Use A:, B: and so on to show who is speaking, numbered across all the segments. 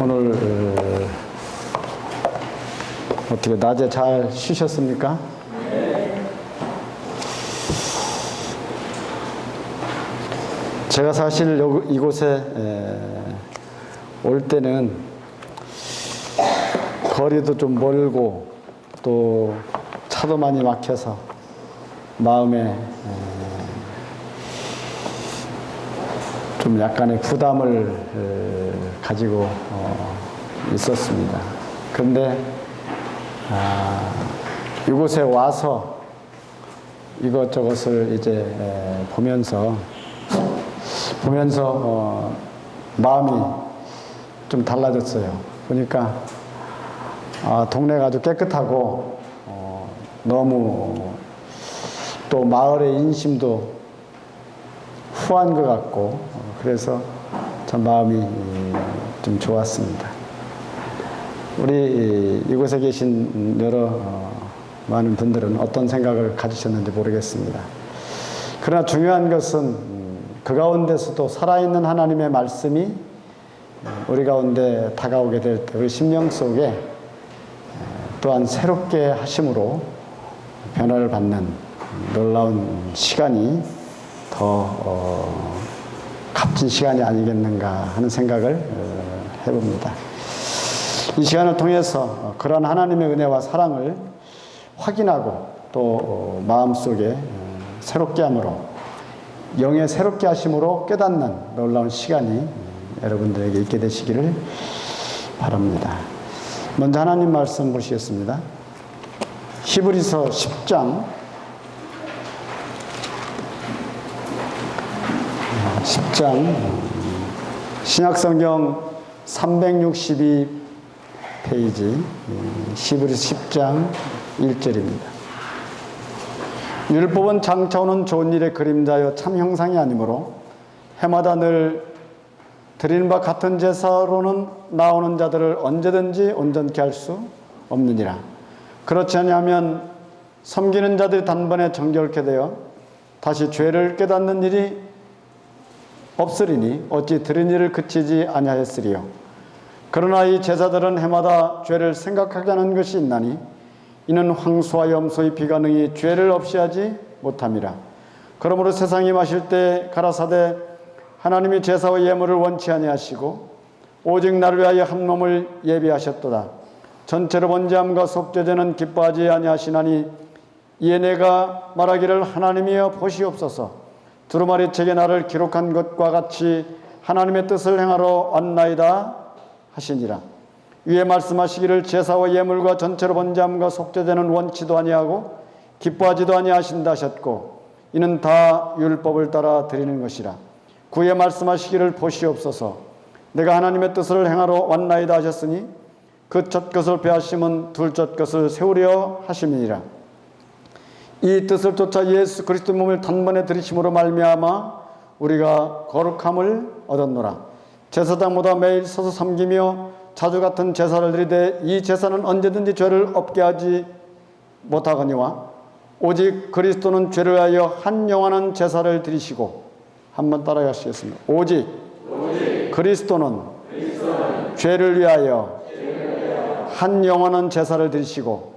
A: 오늘 어떻게 낮에 잘 쉬셨습니까? 제가 사실 이곳에 올 때는 거리도 좀 멀고 또 차도 많이 막혀서 마음에 좀 약간의 부담을 가지고 있었습니다. 그런데 이곳에 와서 이것저것을 이제 보면서 마음이 좀 달라졌어요. 보니까 동네가 아주 깨끗하고 너무 또 마을의 인심도 후한 것 같고 그래서 참 마음이 좀 좋았습니다. 우리 이곳에 계신 여러 많은 분들은 어떤 생각을 가지셨는지 모르겠습니다. 그러나 중요한 것은 그 가운데서도 살아있는 하나님의 말씀이 우리 가운데 다가오게 될 때 우리 심령 속에 또한 새롭게 하심으로 변화를 받는 놀라운 시간이 더 값진 시간이 아니겠는가 하는 생각을 해봅니다. 이 시간을 통해서 그러한 하나님의 은혜와 사랑을 확인하고 또 마음속에 새롭게 함으로 영의 새롭게 하심으로 깨닫는 놀라운 시간이 여러분들에게 있게 되시기를 바랍니다. 먼저 하나님 말씀 보시겠습니다. 히브리서 10장 10장 신약성경 362페이지 히브리서 10장 1절입니다. 율법은 장차오는 좋은 일의 그림자여 참 형상이 아니므로 해마다 늘 드리는 바 같은 제사로는 나오는 자들을 언제든지 온전케 할 수 없느니라. 그렇지 아니하면 섬기는 자들이 단번에 정결케 되어 다시 죄를 깨닫는 일이 없으리니 어찌 드린 일을 그치지 아니하였으리요. 그러나 이 제사들은 해마다 죄를 생각하게 하는 것이 있나니 이는 황소와 염소의 피가 능히 죄를 없이 하지 못함이라. 그러므로 세상이 마실 때 가라사대 하나님이 제사와 예물을 원치 아니하시고 오직 나를 위하여 한 몸을 예비하셨도다. 전체로 번제함과 속죄제는 기뻐하지 아니하시나니 이에 내가 말하기를 하나님이여 보시옵소서. 두루마리 책에 나를 기록한 것과 같이 하나님의 뜻을 행하러 왔나이다 하시니라. 위에 말씀하시기를 제사와 예물과 전체로 번제함과 속죄제는 원치도 아니하고 기뻐하지도 아니하신다 하셨고 이는 다 율법을 따라 드리는 것이라. 구에 말씀하시기를 보시옵소서. 내가 하나님의 뜻을 행하러 왔나이다 하셨으니 그 첫 것을 배하심은 둘째 것을 세우려 하심이니라. 이 뜻을 쫓아 예수 그리스도 몸을 단번에 들이심으로 말미암아 우리가 거룩함을 얻었노라. 제사장보다 매일 서서 섬기며 자주 같은 제사를 드리되 이 제사는 언제든지 죄를 없게 하지 못하거니와 오직 그리스도는 죄를 위하여 한 영원한 제사를 드리시고 한번 따라하시겠습니다. 오직 그리스도는 죄를 위하여 한 영원한 제사를 드리시고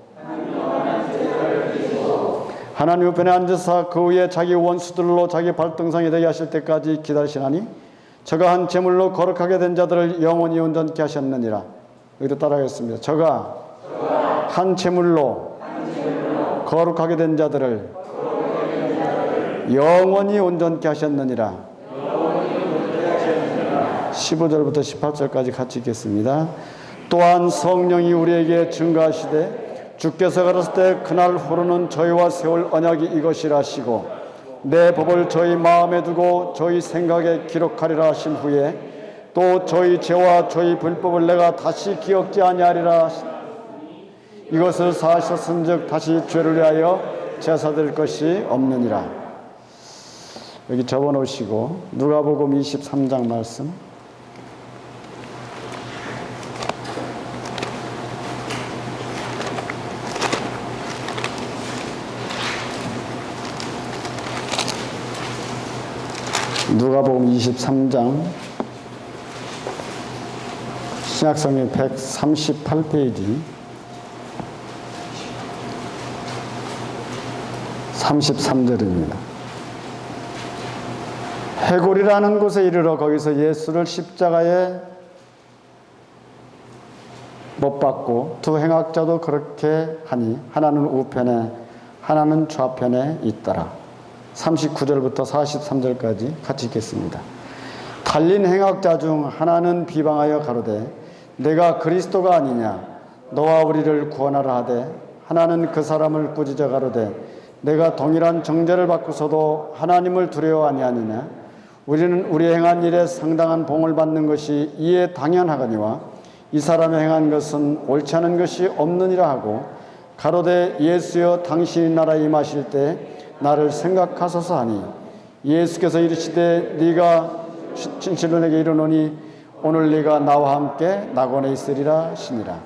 A: 하나님 우편에 앉으사 그 위에 자기 원수들로 자기 발등상이 되게 하실 때까지 기다리시나니 저가 한 제물로 거룩하게 된 자들을 영원히 온전케 하셨느니라. 여기도 따라하겠습니다. 저가 한 제물로 거룩하게 된 자들을 영원히 온전케 하셨느니라. 15절부터 18절까지 같이 읽겠습니다. 또한 성령이 우리에게 증거하시되 주께서 가셨을 때 그날 후로는 저희와 세울 언약이 이것이라 하시고 내 법을 저희 마음에 두고 저희 생각에 기록하리라 하신 후에 또 저희 죄와 저희 불법을 내가 다시 기억지 아니하리라. 이것을 사하셨은즉 다시 죄를 위하여 제사 드릴 것이 없느니라. 여기 접어놓으시고 누가복음 23장 말씀 누가복음 23장 신약성경 138페이지 33절입니다. 해골이라는 곳에 이르러 거기서 예수를 십자가에 못 박고 두 행악자도 그렇게 하니 하나는 우편에 하나는 좌편에 있더라. 39절부터 43절까지 같이 읽겠습니다. 달린 행악자 중 하나는 비방하여 가로되 내가 그리스도가 아니냐 너와 우리를 구원하라 하되 하나는 그 사람을 꾸짖어 가로되 내가 동일한 정죄를 받고서도 하나님을 두려워 아니하느냐 우리는 우리 행한 일에 상당한 봉을 받는 것이 이에 당연하거니와 이 사람이 행한 것은 옳지 않은 것이 없느니라 하고 가로되 예수여 당신이 나라에 임하실 때 나를 생각하소서 하니 예수께서 이르시되 네가 진실로 내게 이르노니 오늘 네가 나와 함께 낙원에 있으리라 하시니라.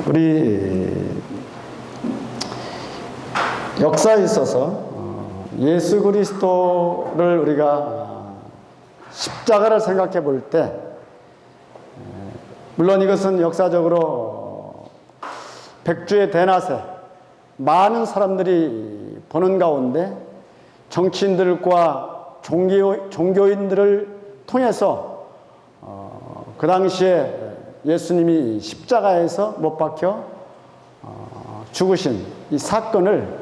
A: 우리 역사에 있어서 예수 그리스도를 우리가 십자가를 생각해 볼 때 물론 이것은 역사적으로 백주의 대낮에 많은 사람들이 보는 가운데 정치인들과 종교인들을 통해서 그 당시에 예수님이 십자가에서 못 박혀 죽으신 이 사건을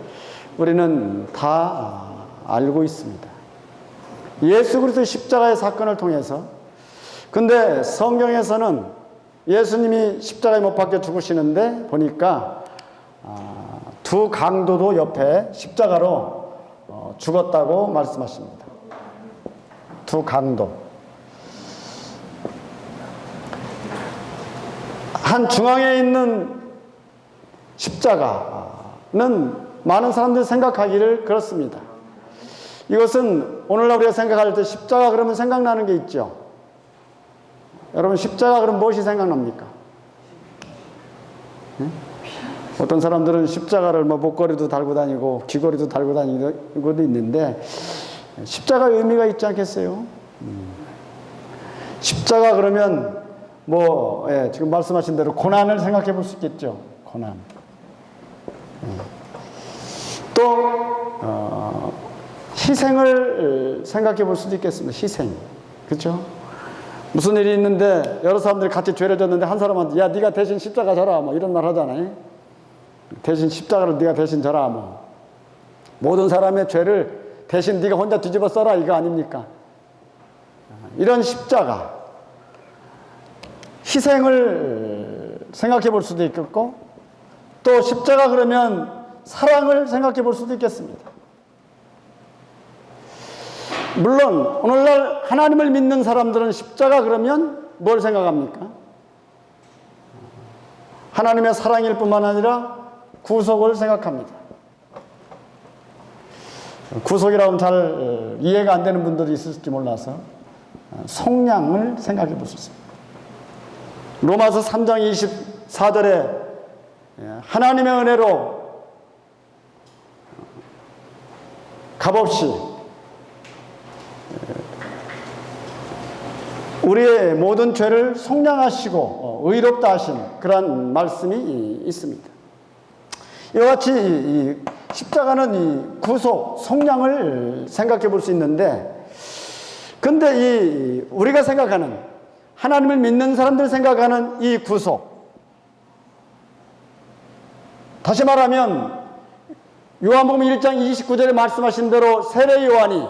A: 우리는 다 알고 있습니다. 예수 그리스도의 십자가의 사건을 통해서 근데 성경에서는 예수님이 십자가에 못 박혀 죽으시는데 보니까 두 강도도 옆에 십자가로 죽었다고 말씀하십니다. 두 강도. 한 중앙에 있는 십자가는 많은 사람들이 생각하기를 그렇습니다. 이것은 오늘날 우리가 생각할 때 십자가 그러면 생각나는 게 있죠. 여러분 십자가 그러면 무엇이 생각납니까? 네? 어떤 사람들은 십자가를 뭐 목걸이도 달고 다니고 귀걸이도 달고 다니는 것도 있는데 십자가의 의미가 있지 않겠어요? 십자가 그러면 뭐 지금 말씀하신 대로 고난을 생각해 볼 수 있겠죠. 고난. 또 희생을 생각해 볼 수도 있겠습니다. 희생. 그렇죠? 무슨 일이 있는데 여러 사람들이 같이 죄를 졌는데 한 사람한테 야 네가 대신 십자가 져라 뭐 이런 말 하잖아요. 대신 십자가를 네가 대신 져라 뭐. 모든 사람의 죄를 대신 네가 혼자 뒤집어 써라 이거 아닙니까? 이런 십자가. 희생을 생각해 볼 수도 있겠고 또 십자가 그러면 사랑을 생각해 볼 수도 있겠습니다. 물론 오늘날 하나님을 믿는 사람들은 십자가 그러면 뭘 생각합니까? 하나님의 사랑일 뿐만 아니라 구속을 생각합니다. 구속이라고 하면 잘 이해가 안 되는 분들이 있을지 몰라서 속량을 생각해 볼 수 있습니다. 로마서 3장 24절에 하나님의 은혜로 값없이 우리의 모든 죄를 속량하시고 의롭다 하신 그런 말씀이 있습니다. 이와 같이 이 십자가는 이 구속, 속량을 생각해 볼 수 있는데 근데 우리가 생각하는 하나님을 믿는 사람들이 생각하는 이 구속 다시 말하면 요한복음 1장 29절에 말씀하신 대로 세례 요한이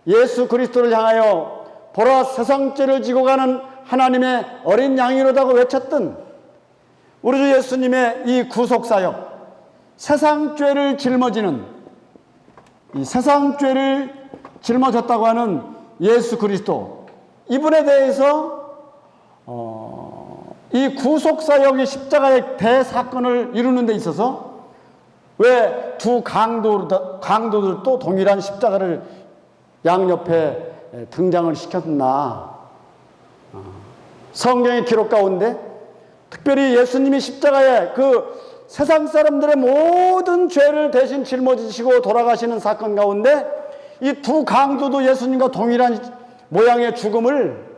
A: 예수 그리스도를 향하여 보라 세상 죄를 지고 가는 하나님의 어린 양이로다고 외쳤던 우리 주 예수님의 이 구속사역 세상 죄를 짊어지는 이 세상 죄를 짊어졌다고 하는 예수 그리스도 이분에 대해서 이 구속사역의 십자가의 대사건을 이루는 데 있어서 왜 두 강도들도 동일한 십자가를 양옆에 등장을 시켰나? 성경의 기록 가운데 특별히 예수님이 십자가에 그 세상 사람들의 모든 죄를 대신 짊어지시고 돌아가시는 사건 가운데 이 두 강도도 예수님과 동일한 모양의 죽음을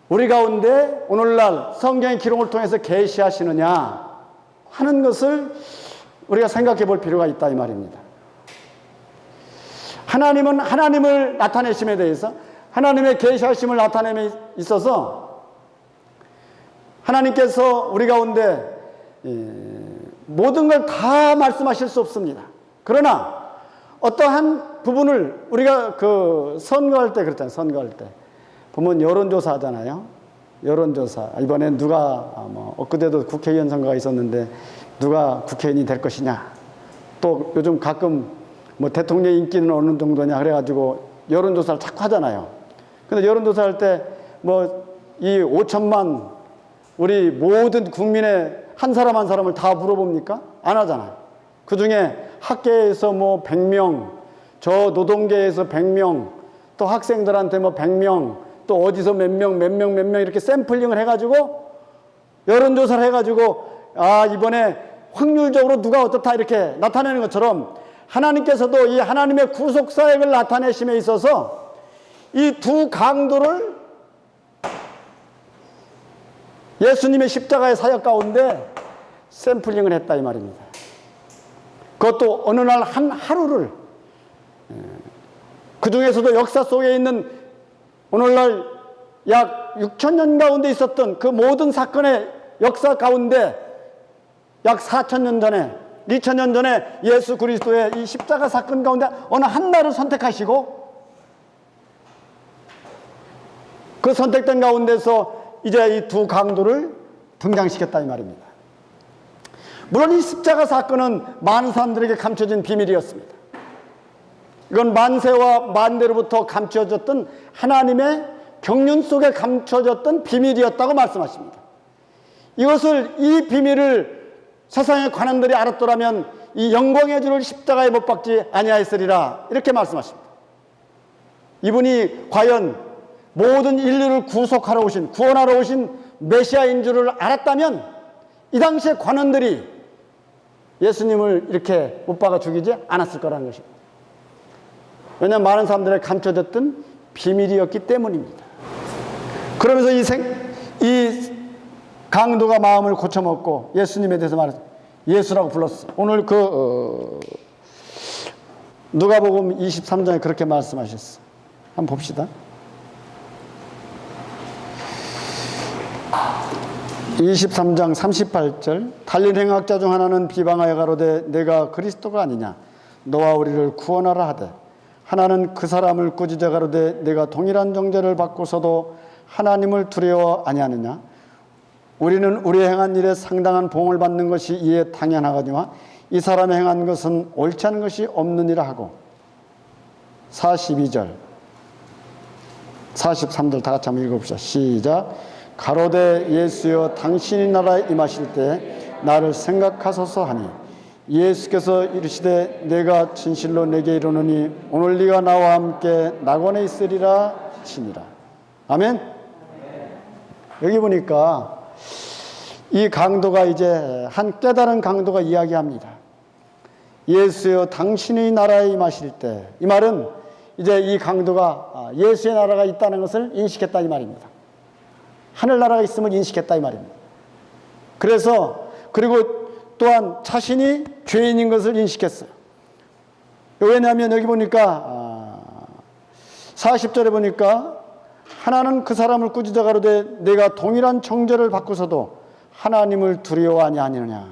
A: 우리 가운데 오늘날 성경의 기록을 통해서 계시하시느냐 하는 것을 우리가 생각해 볼 필요가 있다 이 말입니다. 하나님은 하나님을 나타내심에 대해서, 하나님의 계시하심을 나타냄에 있어서 하나님께서 우리 가운데 모든 걸 다 말씀하실 수 없습니다. 그러나 어떠한 부분을 우리가 선거할 때 그렇잖아요. 선거할 때 보면 여론조사 하잖아요. 여론조사. 이번에 누가 엊그제도 국회의원 선거가 있었는데 누가 국회의원이 될 것이냐. 또 요즘 가끔 대통령 인기는 어느 정도냐 그래가지고 여론조사를 자꾸 하잖아요. 근데 여론조사할 때 이 5천만 우리 모든 국민의 한 사람 한 사람을 다 물어봅니까? 안 하잖아요. 그 중에 학계에서 100명, 저 노동계에서 100명, 또 학생들한테 100명, 또 어디서 몇 명 이렇게 샘플링을 해가지고 여론조사를 해가지고 이번에 확률적으로 누가 어떻다 이렇게 나타내는 것처럼 하나님께서도 이 하나님의 구속사역을 나타내심에 있어서 이 두 강도를 예수님의 십자가의 사역 가운데 샘플링을 했다 이 말입니다. 그것도 어느 날 한 하루를, 그 중에서도 역사 속에 있는 오늘날 약 6천년 가운데 있었던 그 모든 사건의 역사 가운데 약 4천년 전에 2000년 전에 예수 그리스도의 이 십자가 사건 가운데 어느 한 날을 선택하시고 그 선택된 가운데서 이제 이 두 강도를 등장시켰다 이 말입니다. 물론 이 십자가 사건은 많은 사람들에게 감춰진 비밀이었습니다. 이건 만세와 만대로부터 감춰졌던 하나님의 경륜 속에 감춰졌던 비밀이었다고 말씀하십니다. 이 비밀을 세상의 관원들이 알았더라면 이 영광의 주를 십자가에 못 박지 아니하였으리라 이렇게 말씀하십니다. 이분이 과연 모든 인류를 구속하러 오신, 구원하러 오신 메시아인 줄을 알았다면 이 당시에 관원들이 예수님을 이렇게 못 박아 죽이지 않았을 거라는 것입니다. 왜냐하면 많은 사람들의 감춰졌던 비밀이었기 때문입니다. 그러면서 이 강도가 마음을 고쳐먹고 예수님에 대해서 말했어요. 예수라고 불렀어요. 오늘 누가복음 23장에 그렇게 말씀하셨어요. 한번 봅시다. 23장 38절 달린 행악자 중 하나는 비방하여 가로되 내가 그리스도가 아니냐 너와 우리를 구원하라 하되 하나는 그 사람을 꾸짖어 가로되 내가 동일한 정죄를 받고서도 하나님을 두려워 아니하느냐 우리는 우리 행한 일에 상당한 보응을 받는 것이 이에 당연하거니와 이 사람이 행한 것은 옳지 않은 것이 없느니라 하고 42절 43절 다 같이 한번 읽어봅시다. 시작. 가로되 예수여 당신이 나라에 임하실 때 나를 생각하소서 하니 예수께서 이르시되 내가 진실로 내게 이르노니 오늘 네가 나와 함께 낙원에 있으리라 치니라. 아멘. 여기 보니까 이 강도가 이제 한 깨달은 강도가 이야기합니다. 예수여 당신의 나라에 임하실 때, 이 말은 이제 이 강도가 예수의 나라가 있다는 것을 인식했다 이 말입니다. 하늘나라가 있음을 인식했다 이 말입니다. 그래서 그리고 또한 자신이 죄인인 것을 인식했어요. 왜냐하면 여기 보니까 40절에 보니까 하나는 그 사람을 꾸짖어 가로되 내가 동일한 정죄를 받고서도 하나님을 두려워 아니하느냐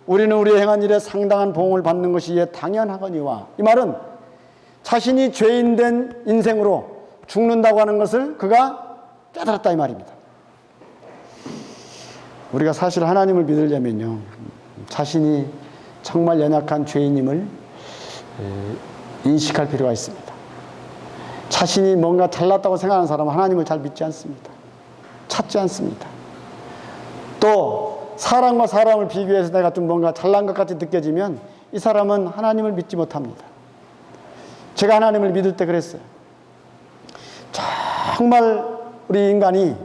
A: 우리는 우리의 행한 일에 상당한 보응을 받는 것이 이에 당연하거니와. 이 말은 자신이 죄인된 인생으로 죽는다고 하는 것을 그가 깨달았다 이 말입니다. 우리가 사실 하나님을 믿으려면요 자신이 정말 연약한 죄인임을 인식할 필요가 있습니다. 자신이 뭔가 잘났다고 생각하는 사람은 하나님을 잘 믿지 않습니다. 찾지 않습니다. 또 사람과 사람을 비교해서 내가 좀 뭔가 잘난 것 같이 느껴지면 이 사람은 하나님을 믿지 못합니다. 제가 하나님을 믿을 때 그랬어요. 정말 우리 인간이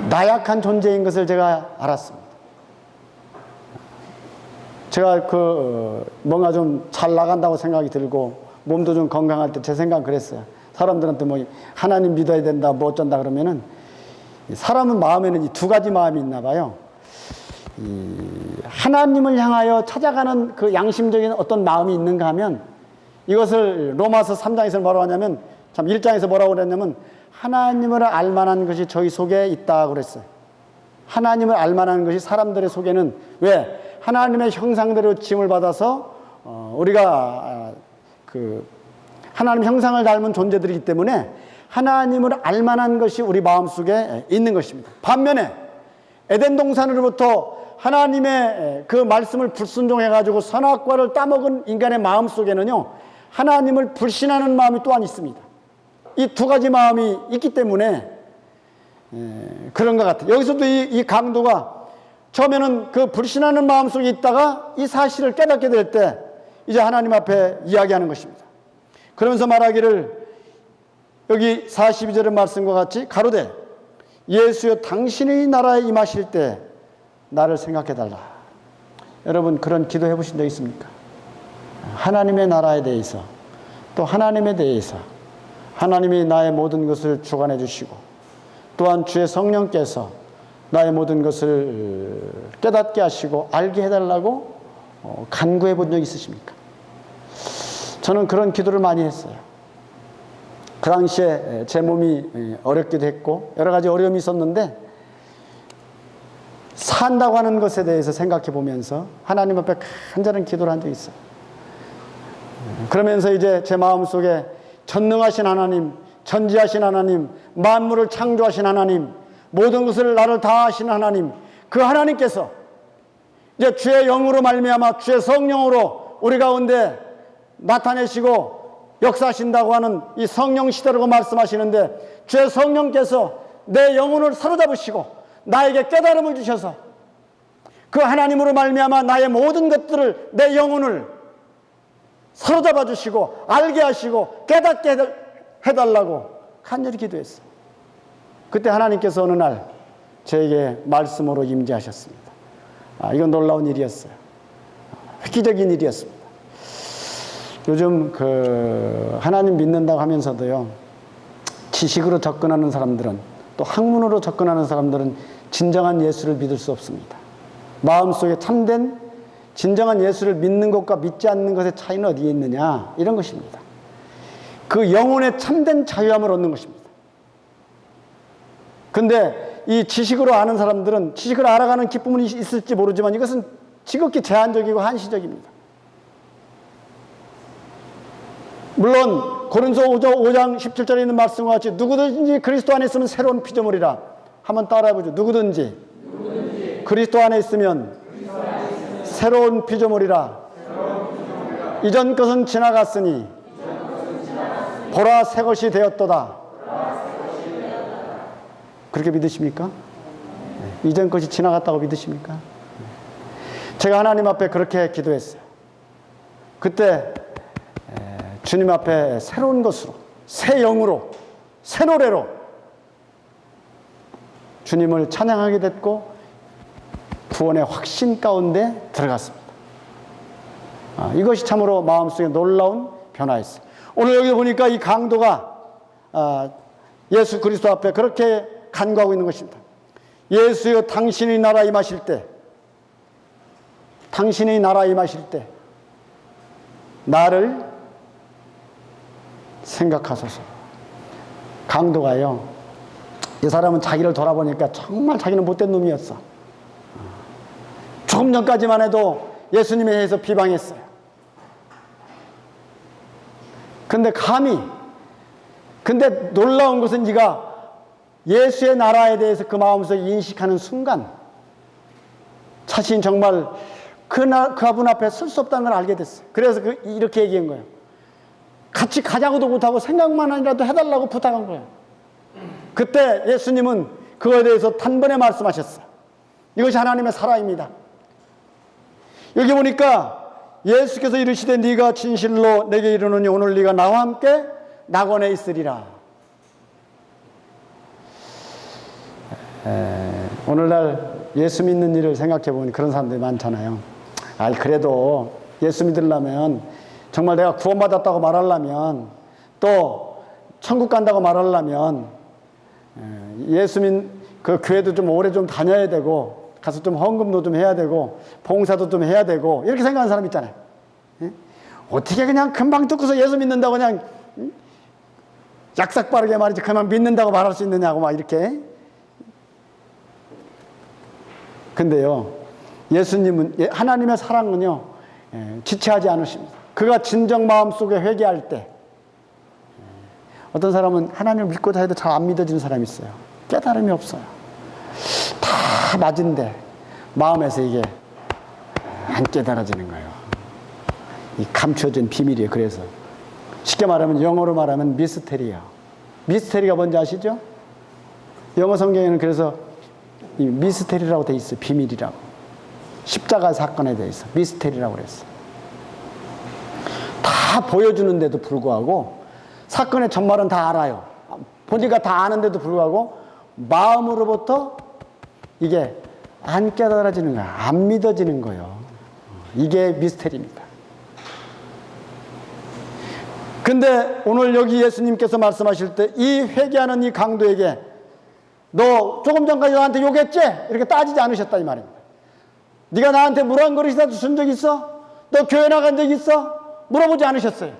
A: 나약한 존재인 것을 제가 알았습니다. 제가 뭔가 좀 잘 나간다고 생각이 들고 몸도 좀 건강할 때 제 생각은 그랬어요. 사람들한테 뭐 하나님 믿어야 된다 뭐 어쩐다 그러면은 사람은 마음에는 이 두 가지 마음이 있나 봐요. 하나님을 향하여 찾아가는 그 양심적인 어떤 마음이 있는가 하면 이것을 로마서 3장에서 뭐라고 하냐면 참 1장에서 뭐라고 그랬냐면 하나님을 알만한 것이 저희 속에 있다고 그랬어요. 하나님을 알만한 것이 사람들의 속에는 왜? 하나님의 형상대로 지음을 받아서 우리가 하나님 형상을 닮은 존재들이기 때문에 하나님을 알만한 것이 우리 마음속에 있는 것입니다. 반면에 에덴 동산으로부터 하나님의 그 말씀을 불순종해가지고 선악과를 따먹은 인간의 마음속에는요 하나님을 불신하는 마음이 또한 있습니다. 이 두 가지 마음이 있기 때문에 그런 것 같아요. 여기서도 이 강도가 처음에는 그 불신하는 마음 속에 있다가 이 사실을 깨닫게 될 때 이제 하나님 앞에 이야기하는 것입니다. 그러면서 말하기를 여기 42절의 말씀과 같이 가로되 예수여 당신의 나라에 임하실 때 나를 생각해달라. 여러분 그런 기도 해보신 적 있습니까? 하나님의 나라에 대해서 또 하나님에 대해서 하나님이 나의 모든 것을 주관해 주시고 또한 주의 성령께서 나의 모든 것을 깨닫게 하시고 알게 해달라고 간구해 본 적 있으십니까? 저는 그런 기도를 많이 했어요. 그 당시에 제 몸이 어렵기도 했고 여러 가지 어려움이 있었는데 산다고 하는 것에 대해서 생각해 보면서 하나님 앞에 간절한 기도를 한 적이 있어요. 그러면서 이제 제 마음속에 전능하신 하나님, 전지하신 하나님, 만물을 창조하신 하나님, 모든 것을 나를 다 하신 하나님, 그 하나님께서 이제 주의 영으로 말미암아 주의 성령으로 우리 가운데 나타내시고 역사하신다고 하는 이 성령 시대라고 말씀하시는데 주의 성령께서 내 영혼을 사로잡으시고 나에게 깨달음을 주셔서 그 하나님으로 말미암아 나의 모든 것들을 내 영혼을 사로잡아 주시고 알게 하시고 깨닫게 해달라고 간절히 기도했어요. 그때 하나님께서 어느 날 저에게 말씀으로 임재하셨습니다. 이건 놀라운 일이었어요. 획기적인 일이었습니다. 요즘 하나님 믿는다고 하면서도요 지식으로 접근하는 사람들은 또 학문으로 접근하는 사람들은 진정한 예수를 믿을 수 없습니다. 마음속에 참된 진정한 예수를 믿는 것과 믿지 않는 것의 차이는 어디에 있느냐 이런 것입니다. 그 영혼의 참된 자유함을 얻는 것입니다. 근데 이 지식으로 아는 사람들은 지식을 알아가는 기쁨은 있을지 모르지만 이것은 지극히 제한적이고 한시적입니다. 물론 고린도 5장 17절에 있는 말씀과 같이 누구든지 그리스도 안에 있으면 새로운 피조물이라. 한번 따라해보죠. 누구든지 그리스도 안에 있으면 새로운 피조물이라. 이전 것은 지나갔으니 보라 새 것이 되었도다. 그렇게 믿으십니까? 이전 것이 지나갔다고 믿으십니까? 제가 하나님 앞에 그렇게 기도했어요. 그때 주님 앞에 새로운 것으로, 새 영으로, 새 노래로 주님을 찬양하게 됐고 구원의 확신 가운데 들어갔습니다. 이것이 참으로 마음속에 놀라운 변화였어요. 오늘 여기 보니까 이 강도가 예수 그리스도 앞에 그렇게 간구하고 있는 것입니다. 예수여 당신의 나라 임하실 때, 당신의 나라 임하실 때 나를 생각하소서. 강도가요, 이 사람은 자기를 돌아보니까 정말 자기는 못된 놈이었어. 조금 전까지만 해도 예수님에 대해서 비방했어요. 근데 놀라운 것은 네가 예수의 나라에 대해서 그 마음속에 인식하는 순간 자신이 정말 그분 앞에 설 수 없다는 걸 알게 됐어요. 그래서 이렇게 얘기한 거예요. 같이 가자고도 못하고 생각만이라도 해달라고 부탁한 거예요. 그때 예수님은 그거에 대해서 단번에 말씀하셨어요. 이것이 하나님의 사랑입니다. 여기 보니까 예수께서 이르시되 네가 진실로 내게 이르노니 오늘 네가 나와 함께 낙원에 있으리라. 오늘날 예수 믿는 일을 생각해 보니 그런 사람들이 많잖아요. 아이, 그래도 예수 믿으려면, 정말 내가 구원받았다고 말하려면, 또 천국 간다고 말하려면, 예수 그 교회도 좀 오래 좀 다녀야 되고, 가서 좀 헌금도 좀 해야 되고, 봉사도 좀 해야 되고, 이렇게 생각하는 사람 있잖아요. 어떻게 그냥 금방 듣고서 예수 믿는다고 그냥 약삭 빠르게 말이지 그만 믿는다고 말할 수 있느냐고 막 이렇게. 근데요, 예수님은, 하나님의 사랑은요, 지체하지 않으십니다. 그가 진정 마음속에 회개할 때, 어떤 사람은 하나님을 믿고자 해도 잘 안 믿어지는 사람이 있어요. 깨달음이 없어요. 다 맞은데 마음에서 이게 안 깨달아지는 거예요. 이 감춰진 비밀이에요. 그래서 쉽게 말하면, 영어로 말하면 미스테리야. 미스테리가 뭔지 아시죠? 영어 성경에는 그래서 이 미스테리라고 돼 있어요. 비밀이라고. 십자가 사건에 대해서 미스테리라고 그랬어요. 다 보여주는데도 불구하고, 사건의 전말은 다 알아요. 보니까 다 아는데도 불구하고 마음으로부터 이게 안 깨달아지는 거야. 안 믿어지는 거예요. 이게 미스테리입니다. 근데 오늘 여기 예수님께서 말씀하실 때 이 회개하는 이 강도에게 너 조금 전까지 나한테 욕했지? 이렇게 따지지 않으셨다 이 말입니다. 네가 나한테 물 한 그릇이라도 준 적 있어? 너 교회 나간 적 있어? 물어보지 않으셨어요.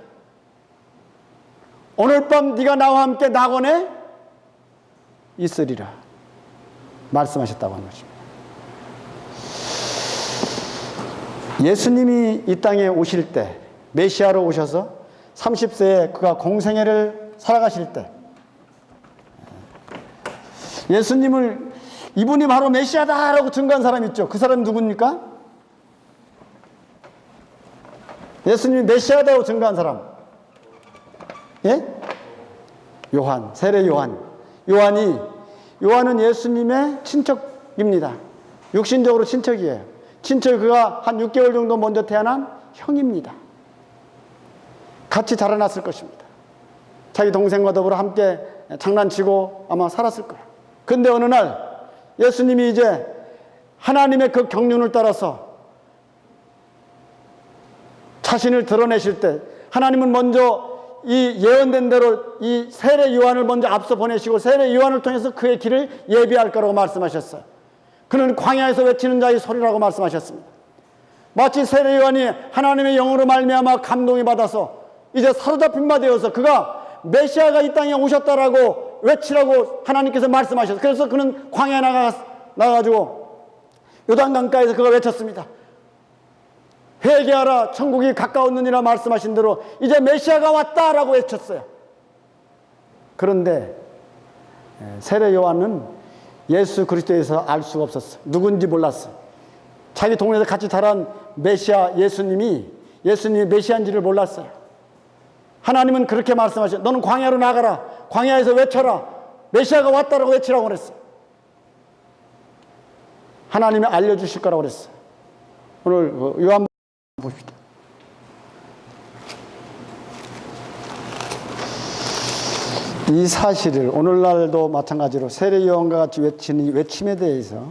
A: 오늘 밤 네가 나와 함께 낙원에 있으리라 말씀하셨다고 하는 것입니다. 예수님이 이 땅에 오실 때, 메시아로 오셔서 30세에 그가 공생애를 살아가실 때, 예수님을, 이분이 바로 메시아다라고 증거한 사람이 있죠. 그 사람이 누굽니까? 예수님이 메시아다라고 증거한 사람. 예? 요한, 세례 요한. 요한은 예수님의 친척입니다. 육신적으로 친척이에요. 그가 한 6개월 정도 먼저 태어난 형입니다. 같이 자라났을 것입니다. 자기 동생과 더불어 함께 장난치고 아마 살았을 거예요. 근데 어느 날 예수님이 이제 하나님의 그 경륜을 따라서 자신을 드러내실 때, 하나님은 먼저 이 예언된 대로 이 세례 요한을 먼저 앞서 보내시고 세례 요한을 통해서 그의 길을 예비할 거라고 말씀하셨어요. 그는 광야에서 외치는 자의 소리라고 말씀하셨습니다. 마치 세례 요한이 하나님의 영으로 말미암아 감동이 받아서 이제 사로잡힌 바 되어서 그가 메시아가 이 땅에 오셨다라고 외치라고 하나님께서 말씀하셨어요. 그래서 그는 광야에 나가가지고 요단강가에서 그가 외쳤습니다. 회개하라, 천국이 가까웠느니라 말씀하신 대로 이제 메시아가 왔다라고 외쳤어요. 그런데 세례 요한은 예수 그리스도에서 알 수가 없었어요. 누군지 몰랐어요. 자기 동네에서 같이 자란 메시아 예수님이 메시아인지를 몰랐어요. 하나님은 그렇게 말씀하셨어요. 너는 광야로 나가라. 광야에서 외쳐라. 메시아가 왔다라고 외치라고 그랬어요. 하나님이 알려주실 거라고 그랬어요. 오늘 요한 봅시다. 이 사실을 오늘날도 마찬가지로 세례 요한과 같이 외치는 이 외침에 대해서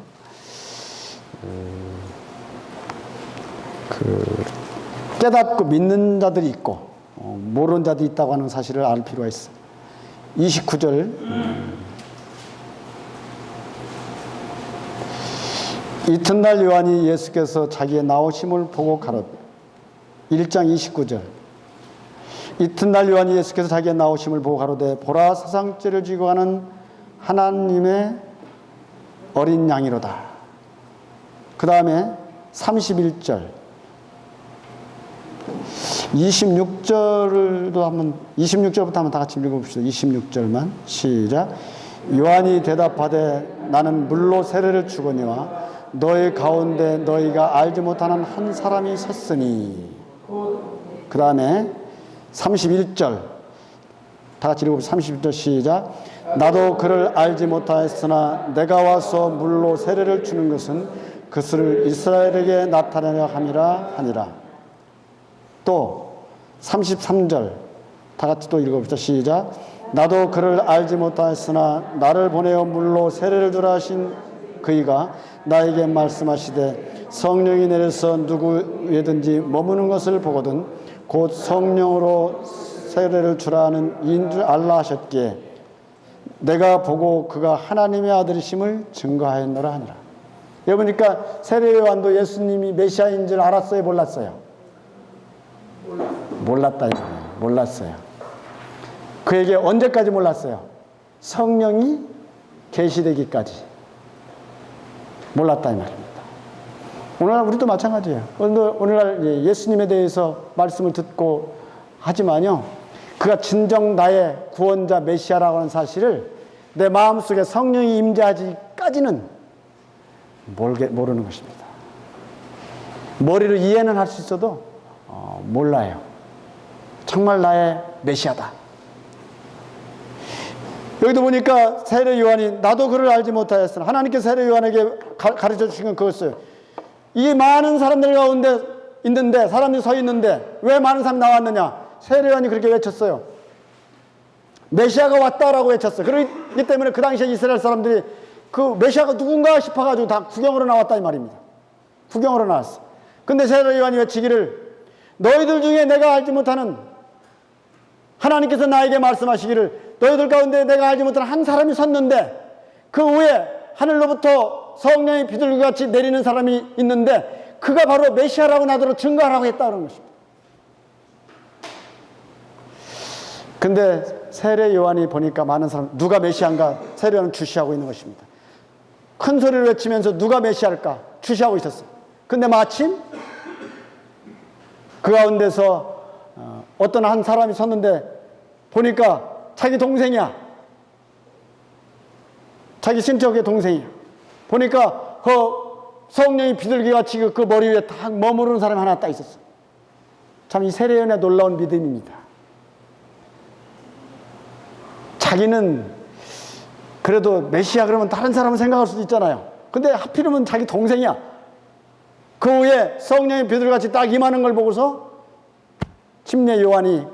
A: 깨닫고 믿는 자들이 있고 모르는 자들이 있다고 하는 사실을 알 필요가 있어요. 29절 이튿날 요한이 예수께서 자기의 나오심을 보고 가로되 1장 29절 이튿날 요한이 예수께서 자기의 나오심을 보고 가로되 보라 사상죄를 지고 가는 하나님의 어린 양이로다. 그 다음에 31절 26절부터 한번 다 같이 읽어봅시다. 26절만 시작. 요한이 대답하되 나는 물로 세례를 주거니와 너희 가운데 너희가 알지 못하는 한 사람이 섰으니. 그 다음에 31절 다 같이 읽어봅시다. 31절 시작. 나도 그를 알지 못하였으나 내가 와서 물로 세례를 주는 것은 그것을 이스라엘에게 나타내려 함이라 하니라. 또 33절 다 같이 또 읽어봅시다. 시작. 나도 그를 알지 못하였으나 나를 보내어 물로 세례를 주라 하신 그이가 나에게 말씀하시되 성령이 내려서 누구에든지 머무는 것을 보거든 곧 성령으로 세례를 주라 하는 이인 줄 알라 하셨기에 내가 보고 그가 하나님의 아들이심을 증거하였노라 하니라. 여러분이니까 세례 요한도 예수님이 메시아인 줄 알았어요, 몰랐어요? 몰랐다. 몰랐어요. 그에게 언제까지 몰랐어요? 성령이 계시되기까지 몰랐다 이 말입니다. 오늘날 우리도 마찬가지예요. 오늘날 예수님에 대해서 말씀을 듣고 하지만요, 그가 진정 나의 구원자 메시아라고 하는 사실을 내 마음속에 성령이 임재하기까지는 모르는 것입니다. 머리로 이해는 할 수 있어도 몰라요. 정말 나의 메시아다. 여기도 보니까 세례 요한이 나도 그를 알지 못하였으나 하나님께서 세례 요한에게 가르쳐 주신 건 그것이에요. 이 많은 사람들 가운데 있는데, 사람들이 서 있는데 왜 많은 사람이 나왔느냐? 세례 요한이 그렇게 외쳤어요. 메시아가 왔다라고 외쳤어요. 그렇기 때문에 그 당시에 이스라엘 사람들이 그 메시아가 누군가 싶어가지고 다 구경으로 나왔다 이 말입니다. 구경으로 나왔어. 근데 세례 요한이 외치기를 너희들 중에 내가 알지 못하는, 하나님께서 나에게 말씀하시기를 너희들 가운데 내가 알지 못하는 한 사람이 섰는데 그 위에 하늘로부터 성령이 비둘기같이 내리는 사람이 있는데 그가 바로 메시아라고 나더러 증거하라고 했다는 것입니다. 근데 세례 요한이 보니까 많은 사람, 누가 메시아인가 세례 요한은 주시하고 있는 것입니다. 큰 소리를 외치면서 누가 메시아일까 주시하고 있었어요. 근데 마침 그 가운데서 어떤 한 사람이 섰는데 보니까 자기 동생이야. 자기 친척의 동생이야. 보니까 그 성령이 비둘기같이 그 머리 위에 딱 머무르는 사람이 하나 딱 있었어. 참 이 세례 요한의 놀라운 믿음입니다. 자기는 그래도 메시아 그러면 다른 사람은 생각할 수도 있잖아요. 근데 하필이면 자기 동생이야. 그 후에 성령이 비둘기같이 딱 임하는 걸 보고서 침례 요한이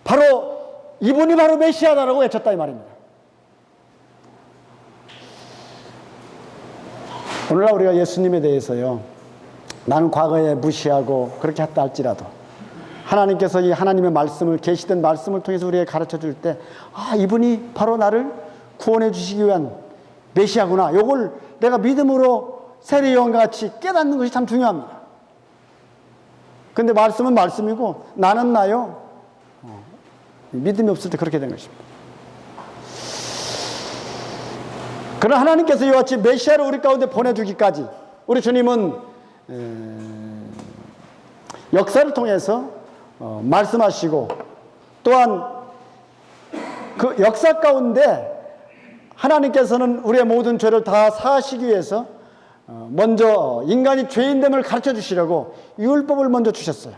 A: 바로 이분이 바로 메시아다라고 외쳤다 이 말입니다. 오늘날 우리가 예수님에 대해서요, 나는 과거에 무시하고 그렇게 했다 할지라도 하나님께서 이 하나님의 말씀을, 계시된 말씀을 통해서 우리에게 가르쳐 줄 때, 아, 이분이 바로 나를 구원해 주시기 위한 메시아구나. 이걸 내가 믿음으로 세례 요한과 같이 깨닫는 것이 참 중요합니다. 근데 말씀은 말씀이고 나는 나요. 믿음이 없을 때 그렇게 된 것입니다. 그러나 하나님께서 이와 같이 메시아를 우리 가운데 보내주기까지 우리 주님은 역사를 통해서 말씀하시고, 또한 그 역사 가운데 하나님께서는 우리의 모든 죄를 다 사하시기 위해서 먼저 인간이 죄인됨을 가르쳐 주시려고 율법을 먼저 주셨어요.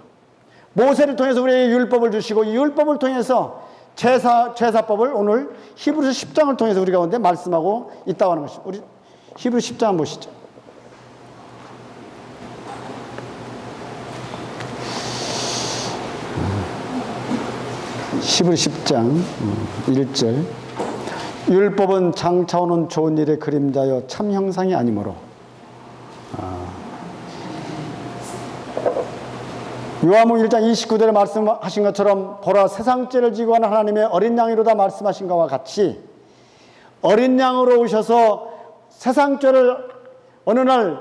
A: 모세를 통해서 우리에게 율법을 주시고, 이 율법을 통해서 제사법을 오늘 히브리서 10장을 통해서 우리 가운데 말씀하고 있다고 하는 것입니다. 우리 히브리서 10장 한번 보시죠. 히브리서 10장 1절 율법은 장차오는 좋은 일의 그림자여 참 형상이 아니므로 요한복음 1장 29절에 말씀하신 것처럼 보라 세상죄를 지고 하는 하나님의 어린 양이로다 말씀하신 것과 같이 어린 양으로 오셔서 세상죄를 어느 날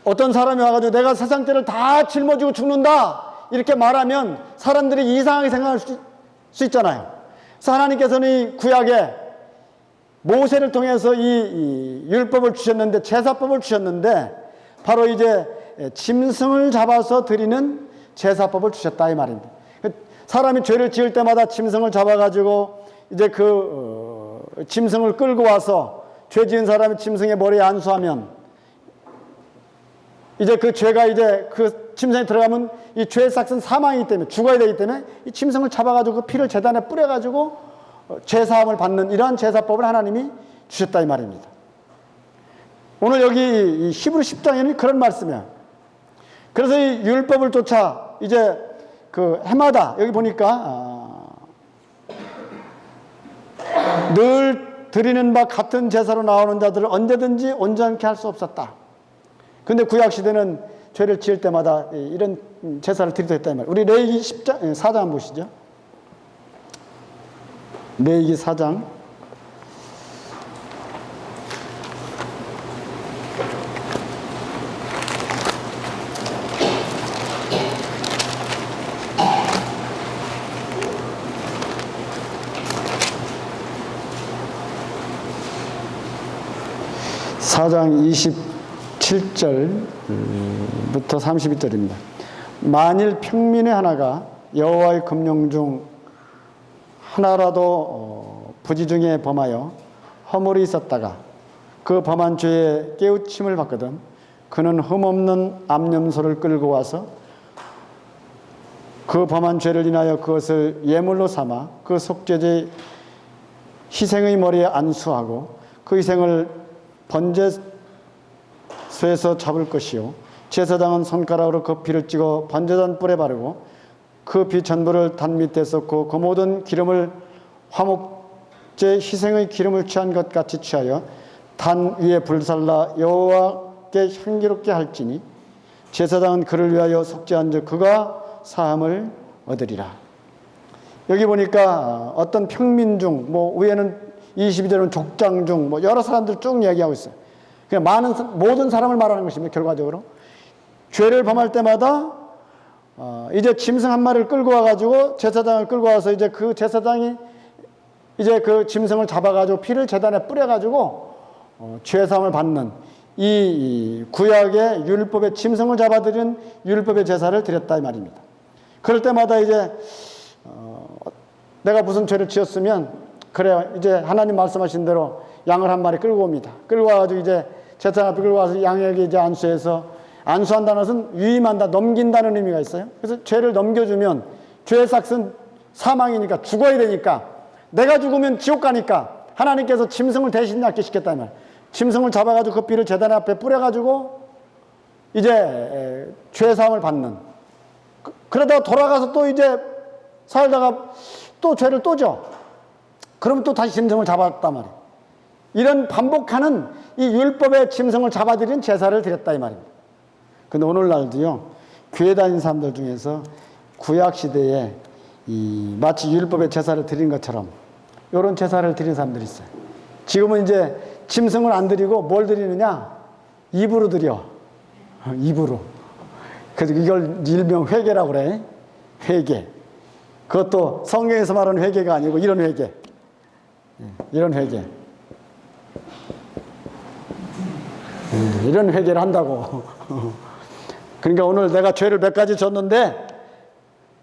A: 어떤 사람이 와가지고 내가 세상죄를 다 짊어지고 죽는다 이렇게 말하면 사람들이 이상하게 생각할 수 있잖아요. 그래서 하나님께서는 이 구약에 모세를 통해서 이 율법을 주셨는데, 제사법을 주셨는데 바로 이제 짐승을 잡아서 드리는 제사법을 주셨다 이 말입니다. 사람이 죄를 지을 때마다 짐승을 잡아가지고 이제 그 짐승을 끌고 와서 죄 지은 사람이 짐승의 머리에 안수하면 이제 그 죄가 이제 그 짐승에 들어가면 이 죄의 삭은 사망이기 때문에 죽어야 되기 때문에 이 짐승을 잡아가지고 그 피를 제단에 뿌려가지고 죄사함을 받는 이러한 제사법을 하나님이 주셨다 이 말입니다. 오늘 여기 이 히브리 10장에는 그런 말씀이야. 그래서 이 율법을 쫓아 이제 그 해마다 여기 보니까 늘 드리는 바 같은 제사로 나오는 자들을 언제든지 온전케 할 수 없었다. 근데 구약시대는 죄를 지을 때마다 이런 제사를 드리도 했단 말이에요. 우리 레위기 4장 한번 보시죠. 레위기 4장. 사장 27절부터 32절입니다. 만일 평민의 하나가 여호와의 금령 중 하나라도 부지 중에 범하여 허물이 있었다가 그 범한 죄에 깨우침을 받거든 그는 흠없는 암염소를 끌고 와서 그 범한 죄를 인하여 그것을 예물로 삼아 그 속죄제 희생의 머리에 안수하고 그 희생을 번제소에서 잡을 것이요 제사장은 손가락으로 그 피를 찍어 번제단 뿔에 바르고 그 피 전부를 단 밑에 쏟고 그 모든 기름을 화목제 희생의 기름을 취한 것 같이 취하여 단 위에 불살라 여호와께 향기롭게 할지니 제사장은 그를 위하여 속죄한즉 그가 사함을 얻으리라. 여기 보니까 어떤 평민 중 뭐 위에는 22절은 족장 중 뭐 여러 사람들 쭉 이야기하고 있어요. 그냥 모든 사람을 말하는 것입니다. 결과적으로 죄를 범할 때마다 이제 짐승 한 마리를 끌고 와가지고 제사장을 끌고 와서 이제 그 제사장이 이제 그 짐승을 잡아가지고 피를 제단에 뿌려가지고 죄사함을 받는 이 구약의 율법의 짐승을 잡아들인 율법의 제사를 드렸다 이 말입니다. 그럴 때마다 이제 내가 무슨 죄를 지었으면 그래요. 이제 하나님 말씀하신 대로 양을 한 마리 끌고 옵니다. 끌고 와가지고 이제 제사장 앞에 끌고 와서 양에게 이제 안수해서 안수한다는 것은 유임한다, 넘긴다는 의미가 있어요. 그래서 죄를 넘겨주면 죄의 삭은 사망이니까 죽어야 되니까 내가 죽으면 지옥 가니까 하나님께서 짐승을 대신 낫게 시켰단 말이에요. 짐승을 잡아가지고 그 피를 제단 앞에 뿌려가지고 이제 죄 사함을 받는. 그러다가 돌아가서 또 이제 살다가 또 죄를 또 져. 그러면 또 다시 짐승을 잡았단 말이에요. 이런 반복하는 이 율법의 짐승을 잡아들인 제사를 드렸다 이 말입니다. 근데 오늘날도요, 교회 다니는 사람들 중에서 구약시대에 마치 율법의 제사를 드린 것처럼 이런 제사를 드린 사람들이 있어요. 지금은 이제 짐승을 안 드리고 뭘 드리느냐? 입으로 드려. 입으로. 그래서 이걸 일명 회개라고 그래. 회개. 그것도 성경에서 말하는 회개가 아니고 이런 회개. 이런 회개. 이런 회개를 한다고. 그러니까 오늘 내가 죄를 몇 가지 졌는데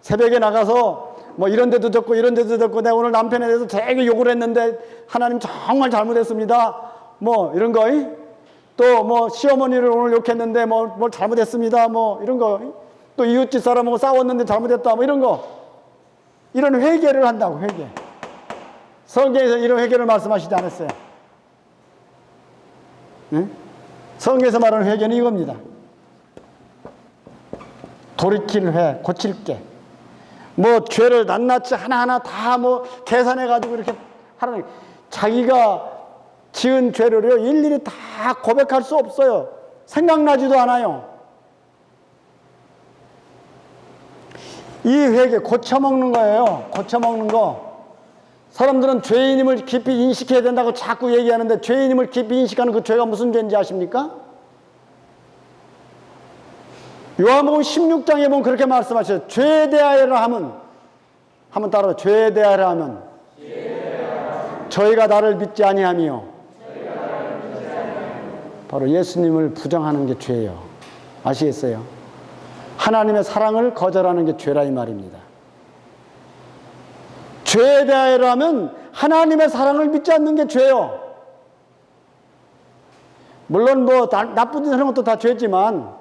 A: 새벽에 나가서 뭐 이런 데도 졌고 이런 데도 졌고 내가 오늘 남편에 대해서 되게 욕을 했는데 하나님 정말 잘못했습니다. 뭐 이런 거. 또 뭐 시어머니를 오늘 욕했는데 뭘 잘못했습니다. 뭐 이런 거. 또 이웃집 사람하고 싸웠는데 잘못했다. 뭐 이런 거. 이런 회개를 한다고, 회개. 성경에서 이런 회개를 말씀하시지 않았어요. 네? 성경에서 말하는 회개는 이겁니다. 돌이킬 회, 고칠 게. 뭐 죄를 낱낱이 하나하나 다 뭐 계산해가지고 이렇게 하는, 자기가 지은 죄를요 일일이 다 고백할 수 없어요. 생각나지도 않아요. 이 회개 고쳐먹는 거예요. 고쳐먹는 거. 사람들은 죄인임을 깊이 인식해야 된다고 자꾸 얘기하는데 죄인임을 깊이 인식하는 그 죄가 무슨 죄인지 아십니까? 요한복음 16장에 보면 그렇게 말씀하셔요. 죄에 대하여라 하면, 한번 따라해. 죄에 대하여라 하면 저희가 나를 믿지 아니하며, 바로 예수님을 부정하는 게 죄예요. 아시겠어요? 하나님의 사랑을 거절하는 게 죄라 이 말입니다. 죄에 대하여라 하면 하나님의 사랑을 믿지 않는 게 죄요. 물론 뭐 나쁜 짓 하는 것도 다 죄지만,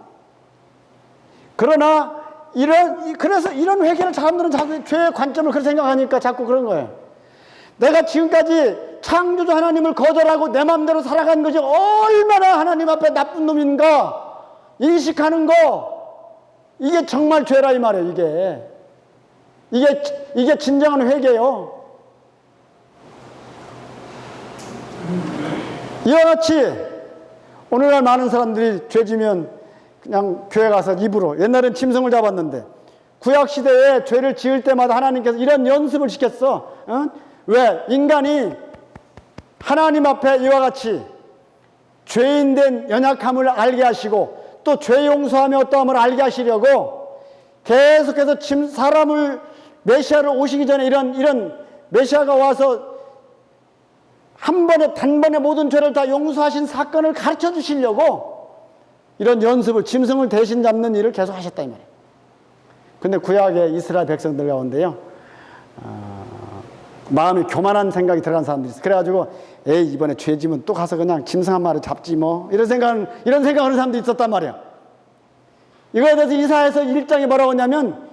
A: 그러나 그래서 이런 회개를 사람들은 자꾸 죄의 관점을 그렇게 생각하니까 자꾸 그런 거예요. 내가 지금까지 창조주 하나님을 거절하고 내 마음대로 살아간 것이 얼마나 하나님 앞에 나쁜 놈인가 인식하는 거, 이게 정말 죄라 이 말이에요. 이게 진정한 회개예요. 이와 같이 오늘날 많은 사람들이 죄지면 그냥 교회 가서 입으로, 옛날엔 짐승을 잡았는데 구약시대에 죄를 지을 때마다 하나님께서 이런 연습을 시켰어. 왜? 인간이 하나님 앞에 이와 같이 죄인된 연약함을 알게 하시고 또 죄 용서함이 어떠함을 알게 하시려고 계속해서 사람을, 메시아를 오시기 전에 이런 메시아가 와서 한 번에 단번에 모든 죄를 다 용서하신 사건을 가르쳐 주시려고 이런 연습을, 짐승을 대신 잡는 일을 계속 하셨다 이 말이에요. 근데 구약의 이스라엘 백성들 가운데요, 마음이 교만한 생각이 들어간 사람들이 있어요. 그래가지고 에이 이번에 죄지면 또 가서 그냥 짐승 한 마리 잡지 뭐, 이런 생각하는 사람도 있었단 말이야. 이거에 대해서 이사야서 1장에 뭐라고 하냐면,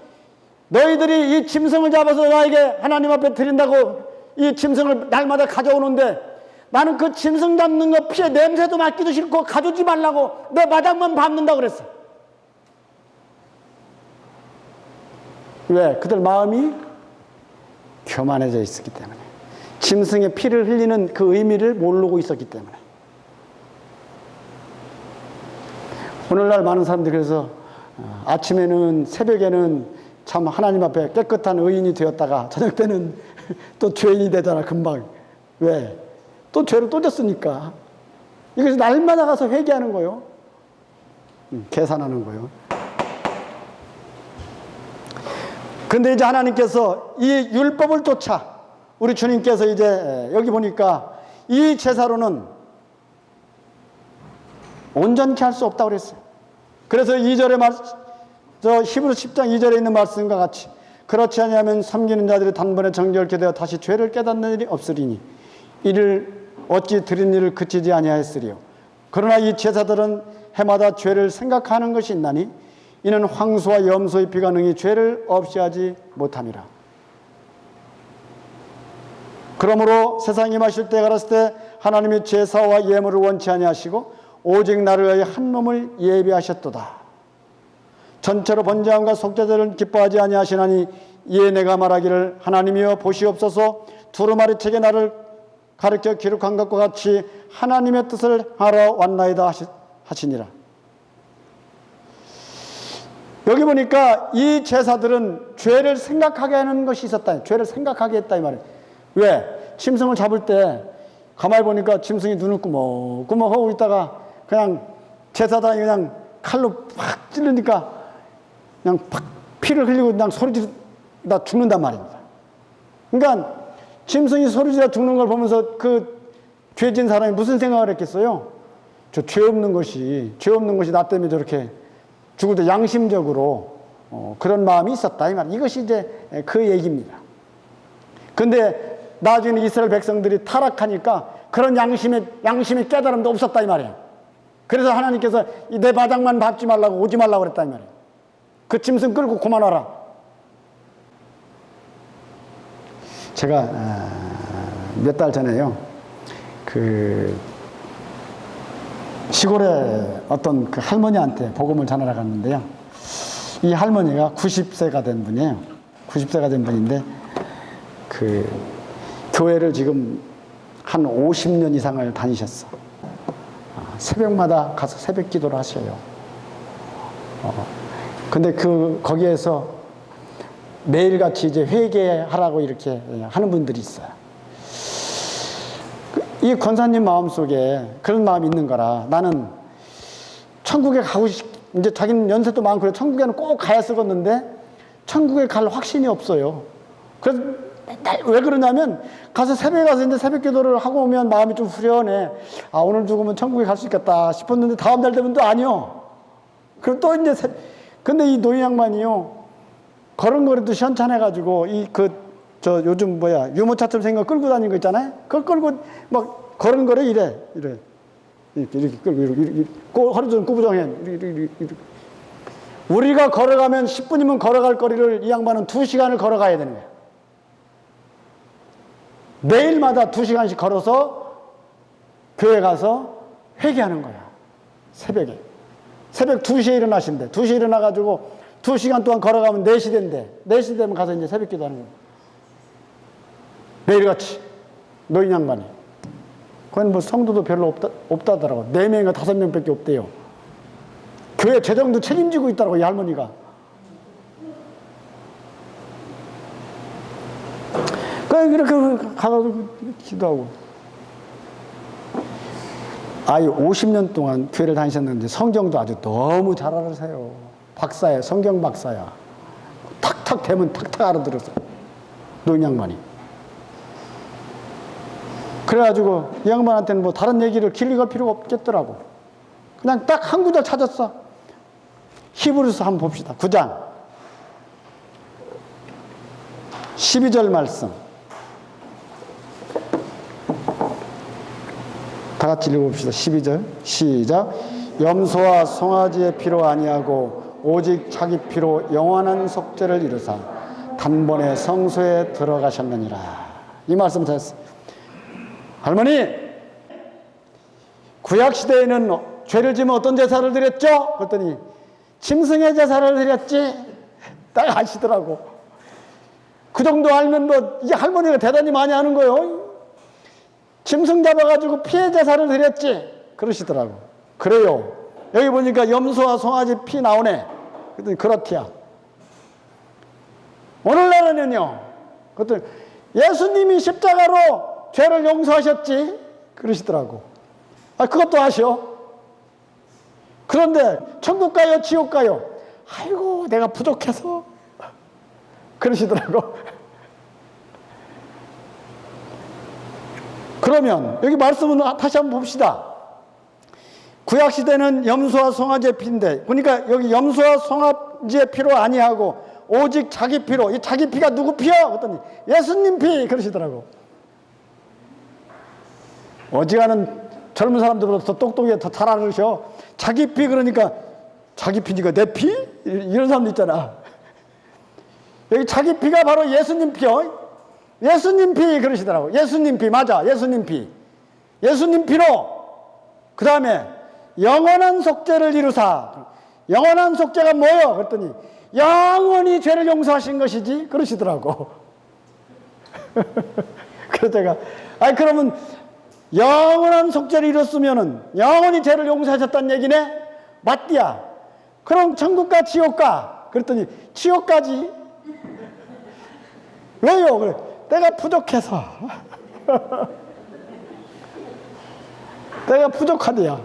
A: 너희들이 이 짐승을 잡아서 나에게 하나님 앞에 드린다고 이 짐승을 날마다 가져오는데 나는 그 짐승 잡는 거 피에 냄새도 맡기도 싫고 가져오지 말라고 내 마당만 밟는다고 그랬어. 왜? 그들 마음이 교만해져 있었기 때문에, 짐승의 피를 흘리는 그 의미를 모르고 있었기 때문에. 오늘날 많은 사람들이 그래서 아침에는, 새벽에는 참 하나님 앞에 깨끗한 의인이 되었다가 저녁 때는 또 죄인이 되잖아, 금방. 왜? 또 죄를 또 졌으니까. 이것이 날마다 가서 회개하는 거요. 계산하는 거요. 근데 이제 하나님께서 이 율법을 쫓아 우리 주님께서 이제 여기 보니까 이 제사로는 온전케 할 수 없다고 그랬어요. 그래서 2절에 저 히브리서 10장 2절에 있는 말씀과 같이, 그렇지 아니하면 섬기는 자들이 단번에 정결케 되어 다시 죄를 깨닫는 일이 없으리니 이를 어찌 드린 일을 그치지 아니하였으리요. 그러나 이 제사들은 해마다 죄를 생각하는 것이 있나니 이는 황소와 염소의 피가 능히 죄를 없이 하지 못함이라. 그러므로 세상에 임하실 때 가랐을 때 하나님이 제사와 예물을 원치 아니하시고 오직 나를 위하여 한 몸을 예비하셨도다. 전체로 번제함과 속죄제를 기뻐하지 아니하시나니 이에 내가 말하기를 하나님이여 보시옵소서, 두루마리 책에 나를 가르쳐 기록한 것과 같이 하나님의 뜻을 하러 왔나이다 하시니라. 여기 보니까 이 제사들은 죄를 생각하게 하는 것이 있었다. 죄를 생각하게 했다 이 말이에요. 왜? 짐승을 잡을 때 가만히 보니까 짐승이 눈을 꾸먹꾸먹 하고 있다가 그냥 제사장이 그냥 칼로 팍 찌르니까 그냥 팍 피를 흘리고 그냥 소리지르다 죽는단 말입니다. 그러니까 짐승이 소리지르다 죽는 걸 보면서 그 죄진 사람이 무슨 생각을 했겠어요? 저 죄 없는 것이 나 때문에 저렇게 죽을 때 양심적으로 그런 마음이 있었다 이 말. 이것이 이제 그 얘기입니다. 근데 나중에 이스라엘 백성들이 타락하니까 그런 양심의 깨달음도 없었다 이 말이에요. 그래서 하나님께서 내 바닥만 밟지 말라고, 오지 말라고 그랬다 이 말이에요. 그 짐승 끌고 그만와라. 제가 몇 달 전에요, 그 시골에 어떤 그 할머니한테 복음을 전하러 갔는데요, 이 할머니가 90세가 된 분이에요. 90세가 된 분인데 그 교회를 지금 한 50년 이상을 다니셨어. 새벽마다 가서 새벽 기도를 하셔요. 근데 거기에서 매일같이 이제 회개하라고 이렇게 하는 분들이 있어요. 이 권사님 마음속에 그런 마음이 있는 거라, 나는 천국에 가고 이제 자기는 연세도 많고 그래 천국에는 꼭 가야 쓰겠는데 천국에 갈 확신이 없어요. 그래서 맨날 왜 그러냐면 가서 새벽에 가서 이제 새벽 기도를 하고 오면 마음이 좀 후련해. 아, 오늘 죽으면 천국에 갈 수 있겠다 싶었는데 다음 날 되면 또 아니요. 그럼 또 이제 근데 이 노인 양반이요, 걸음걸이도 시원찮아가지고 저 요즘 유모차처럼 생긴 거 끌고 다니는 거 있잖아요. 그걸 끌고 막 걸음걸이 이래 이렇게 끌고 이렇게 허리 좀 구부정해. 이렇게. 우리가 걸어가면 10분이면 걸어갈 거리를 이 양반은 2시간을 걸어가야 되는 거예요. 매일마다 2시간씩 걸어서 교회 가서 회개하는 거야. 새벽에. 새벽 2시에 일어나신대. 2시에 일어나가지고 2시간 동안 걸어가면 4시 된대. 4시 되면 가서 이제 새벽 기도 하는 거야. 매일같이 노인 양반이 그건 뭐 성도도 별로 없다더라고. 4명인가 5명밖에 없대요. 교회 재정도 책임지고 있다고, 이 할머니가. 그렇게 가가지고 기도하고. 아이 50년 동안 교회를 다니셨는데 성경도 아주 너무 잘 알아세요. 박사야, 성경 박사야. 탁탁 대면 탁탁 알아들었어요. 노인 양반이. 그래가지고 이 양반한테는 뭐 다른 얘기를 길게 갈 필요가 없겠더라고. 그냥 딱 한 구절 찾았어. 히브리서 한번 봅시다. 9장 12절 말씀. 다 같이 읽어봅시다. 12절 시작. 염소와 송아지의 피로 아니하고 오직 자기 피로 영원한 속죄를 이루사 단번에 성소에 들어가셨느니라. 이 말씀 됐어요. 할머니, 구약시대에는 죄를 지면 어떤 제사를 드렸죠? 그랬더니 짐승의 제사를 드렸지. 딱 아시더라고. 그 정도 알면 뭐 이 할머니가 대단히 많이 하는 거예요. 짐승 잡아가지고 피해 제사를 드렸지. 그러시더라고. 그래요. 여기 보니까 염소와 송아지 피 나오네. 그랬더니 그렇디야. 오늘날은요. 그랬더니 예수님이 십자가로 죄를 용서하셨지. 그러시더라고. 아, 그것도 아셔. 그런데 천국 가요, 지옥 가요? 아이고, 내가 부족해서. 그러시더라고. 그러면 여기 말씀은 다시 한번 봅시다. 구약시대는 염소와 송아지의 피인데, 그러니까 여기 염소와 송아지의 피로 아니하고 오직 자기 피로. 이 자기 피가 누구 피야? 그랬더니 예수님 피. 그러시더라고. 어지간한 젊은 사람들보다 더 똑똑해, 더 잘 알으셔. 자기 피. 그러니까 자기 피니까 내 피? 이런 사람도 있잖아. 여기 자기 피가 바로 예수님 피요. 예수님 피. 그러시더라고. 예수님 피. 맞아. 예수님 피. 예수님 피로 그 다음에 영원한 속죄를 이루사. 영원한 속죄가 뭐예요? 그랬더니 영원히 죄를 용서하신 것이지. 그러시더라고. 그래서 제가 그러면 영원한 속죄를 이뤘으면은 영원히 죄를 용서하셨다는 얘기네? 맞디야. 그럼 천국과 지옥과. 그랬더니 지옥까지. 왜요? 그래. 내가 부족해서. 내가 부족하대요.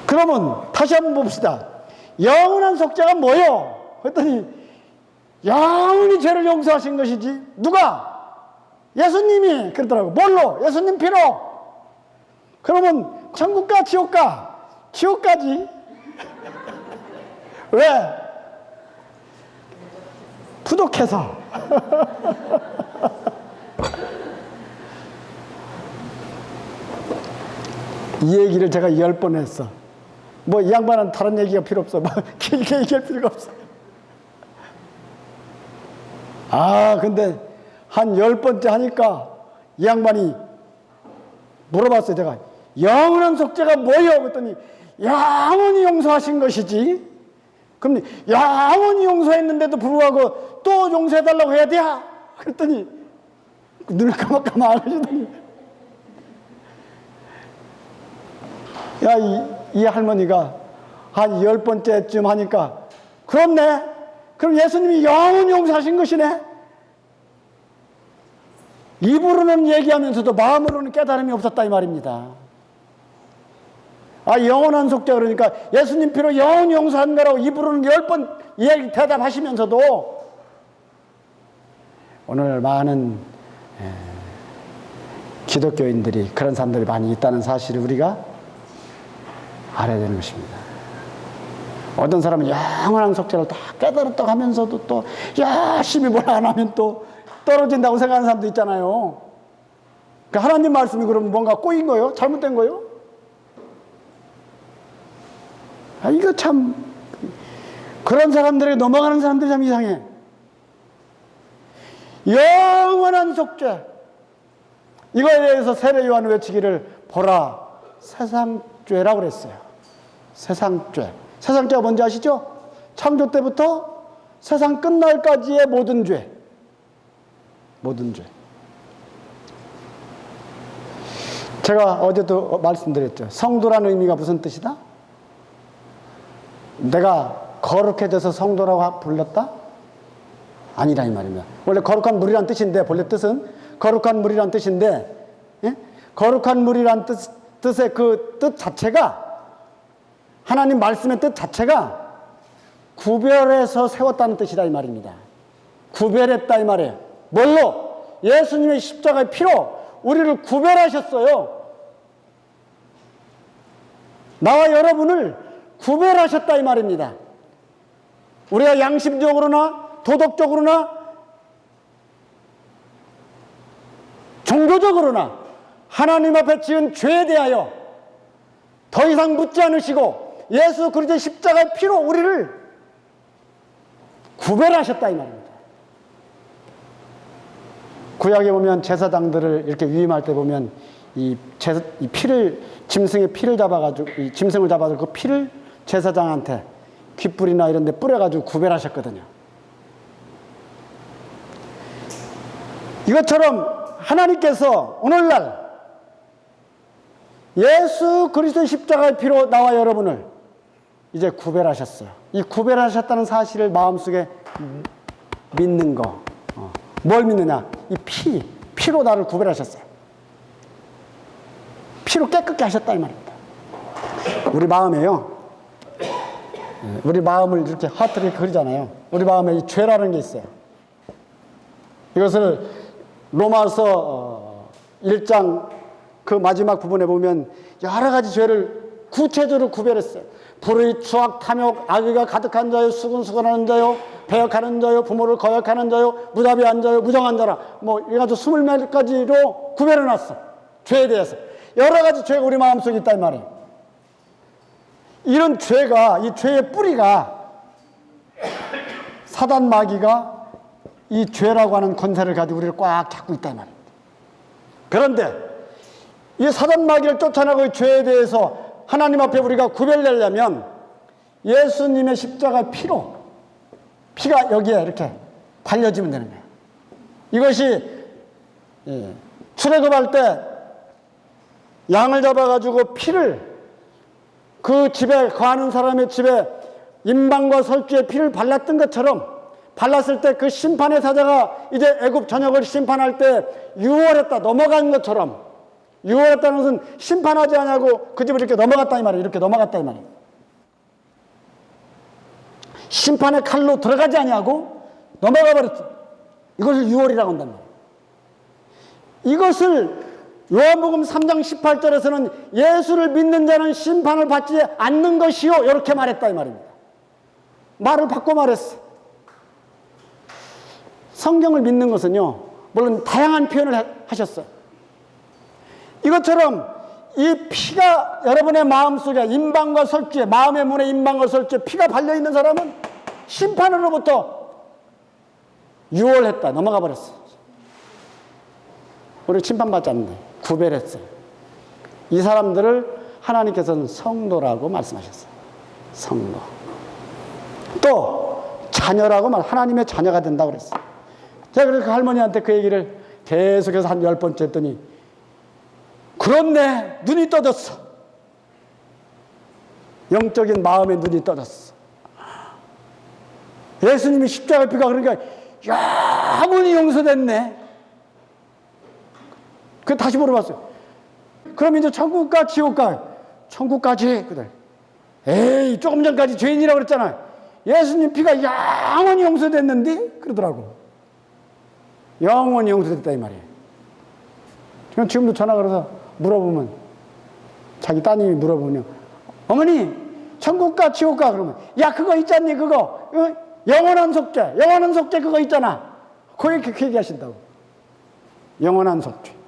A: 그러면 다시 한번 봅시다. 영원한 속죄가 뭐요? 그랬더니 영원히 죄를 용서하신 것이지. 누가? 예수님이. 그러더라고. 뭘로? 예수님 피로. 그러면 천국과 지옥과. 지옥까지. 왜? 부족해서. 이 얘기를 제가 10번 했어. 뭐 이 양반은 다른 얘기가 필요 없어. 뭐 길게 얘기할 필요가 없어. 근데 한 10번째 하니까 이 양반이 물어봤어요. 제가 영원한 속죄가 뭐예요? 그랬더니 영원히 용서하신 것이지. 그럼 영원히 용서했는데도 불구하고 또 용서해달라고 해야 돼? 그랬더니 눈을 까맣까맣 안 하시더니 이 할머니가 한 10번째쯤 하니까 그렇네. 그럼 예수님이 영원히 용서하신 것이네. 입으로는 얘기하면서도 마음으로는 깨달음이 없었다 이 말입니다. 영원한 속죄 그러니까 예수님 피로 영원히 용서한 거라고 입으로는 10번 얘기 대답하시면서도 오늘 많은 기독교인들이 그런 사람들이 많이 있다는 사실을 우리가 알아야 되는 것입니다. 어떤 사람은 영원한 속죄를 다 깨달았다고 하면서도 또 열심히 뭘 안 하면 또 떨어진다고 생각하는 사람도 있잖아요. 그러니까 하나님 말씀이 그러면 뭔가 꼬인 거예요? 잘못된 거예요? 이거 참 그런 사람들에게 넘어가는 사람들이 참 이상해. 영원한 속죄. 이거에 대해서 세례 요한 외치기를 보라 세상죄라고 그랬어요. 세상죄. 세상죄가 뭔지 아시죠? 창조 때부터 세상 끝날까지의 모든 죄. 모든 죄. 제가 어제도 말씀드렸죠. 성도라는 의미가 무슨 뜻이다? 내가 거룩해져서 성도라고 불렀다? 아니라 이 말입니다. 원래 거룩한 물이란 뜻인데, 본래 뜻은 거룩한 물이란 뜻인데, 예? 거룩한 물이란 뜻의 그 뜻 자체가, 하나님 말씀의 뜻 자체가 구별해서 세웠다는 뜻이다 이 말입니다. 구별했다 이 말이에요. 뭘로? 예수님의 십자가의 피로 우리를 구별하셨어요. 나와 여러분을 구별하셨다 이 말입니다. 우리가 양심적으로나 도덕적으로나 종교적으로나 하나님 앞에 지은 죄에 대하여 더 이상 묻지 않으시고 예수 그리스도의 십자가의 피로 우리를 구별하셨다 이 말입니다. 구약에 보면 제사장들을 이렇게 위임할 때 보면 이 피를, 짐승의 피를 잡아가지고, 이 짐승을 잡아가지고 그 피를 제사장한테 귓불이나 이런 데 뿌려가지고 구별하셨거든요. 이것처럼 하나님께서 오늘날 예수 그리스도의 십자가의 피로 나와 여러분을 이제 구별하셨어요. 이 구별하셨다는 사실을 마음속에 믿는 거. 뭘 믿느냐? 이 피로 나를 구별하셨어요. 피로 깨끗게 하셨다 이 말입니다. 우리 마음에요. 우리 마음을 이렇게 하트를 그리잖아요. 우리 마음에 이 죄라는 게 있어요. 이것을 로마서 1장 그 마지막 부분에 보면 여러 가지 죄를 구체적으로 구별했어요. 불의, 추악, 탐욕, 악의가 가득한 자요, 수근수근하는 자요, 배역하는 자요, 부모를 거역하는 자요, 무자비한 자요, 무정한 자라. 뭐 이래가지고 20몇 가지로 구별해놨어. 죄에 대해서. 여러 가지 죄가 우리 마음속에 있다 이 말이에요. 이런 죄가, 이 죄의 뿌리가 사단 마귀가 이 죄라고 하는 권세를 가지고 우리를 꽉 잡고 있다 이 말입니다. 그런데 이 사단 마귀를 쫓아내고 이 죄에 대해서 하나님 앞에 우리가 구별되려면 예수님의 십자가의 피가 여기에 이렇게 발려지면 되는 거예요. 이것이 출애굽할 때 양을 잡아가지고 피를 그 집에 거하는 사람의 집에 임방과 설주에 피를 발랐던 것처럼 발랐을 때 그 심판의 사자가 이제 애굽 전역을 심판할 때 유월했다 넘어간 것처럼 유월했다는 것은 심판하지 않냐고 그 집을 이렇게 넘어갔다 이 말이에요. 이렇게 넘어갔다 이 말이에요. 심판의 칼로 들어가지 않냐고 넘어가 버렸죠. 이것을 유월이라고 한단 말이에요. 이것을 요한복음 3장 18절에서는 예수를 믿는 자는 심판을 받지 않는 것이요 이렇게 말했다 이 말입니다. 말을 바꿔 말했어. 성경을 믿는 것은요 물론 다양한 표현을 하셨어요. 이것처럼 이 피가 여러분의 마음속에 임방과 설주에 마음의 문에 임방과 설주에 피가 발려있는 사람은 심판으로부터 유월했다 넘어가 버렸어. 우리 심판받지 않는다. 구별했어요. 이 사람들을 하나님께서는 성도라고 말씀하셨어요. 성도. 또 자녀라고 하나님의 자녀가 된다고 그랬어요. 제가 그래서 그 할머니한테 그 얘기를 계속해서 한 10번째 했더니 그렇네 눈이 떠졌어. 영적인 마음의 눈이 떠졌어. 예수님이 십자가 피가 그러니까 영원히 용서됐네. 그 다시 물어봤어요. 그럼 이제 천국 가 지옥 가? 천국 가지. 그래. 에이 조금 전까지 죄인이라고 그랬잖아. 예수님 피가 영원히 용서됐는데 그러더라고. 영원히 용서됐다 이 말이에요. 지금도 전화 걸어서 물어보면 자기 따님이 물어보면 어머니 천국 가 지옥 가? 그러면 야 그거 있잖니 그거 영원한 속죄 그거 있잖아. 그렇게 얘기하신다고. 영원한 속죄.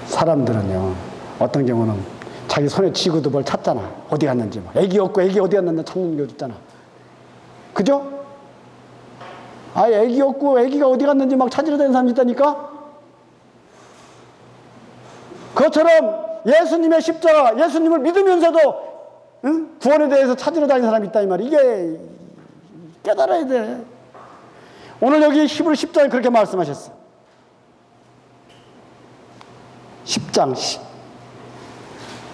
A: 사람들은요 어떤 경우는 자기 손에 쥐고도 뭘 찾잖아. 어디 갔는지 뭐. 애기 없고 애기 어디 갔는지 찾는 경우도 있잖아. 그죠? 아, 애기 없고 애기가 어디 갔는지 막 찾으러 다니는 사람이 있다니까? 그것처럼 예수님의 십자가, 예수님을 믿으면서도 응? 구원에 대해서 찾으러 다니는 사람이 있다 이 말이야. 이게 깨달아야 돼. 오늘 여기 히브리 10장에 그렇게 말씀하셨어. 10장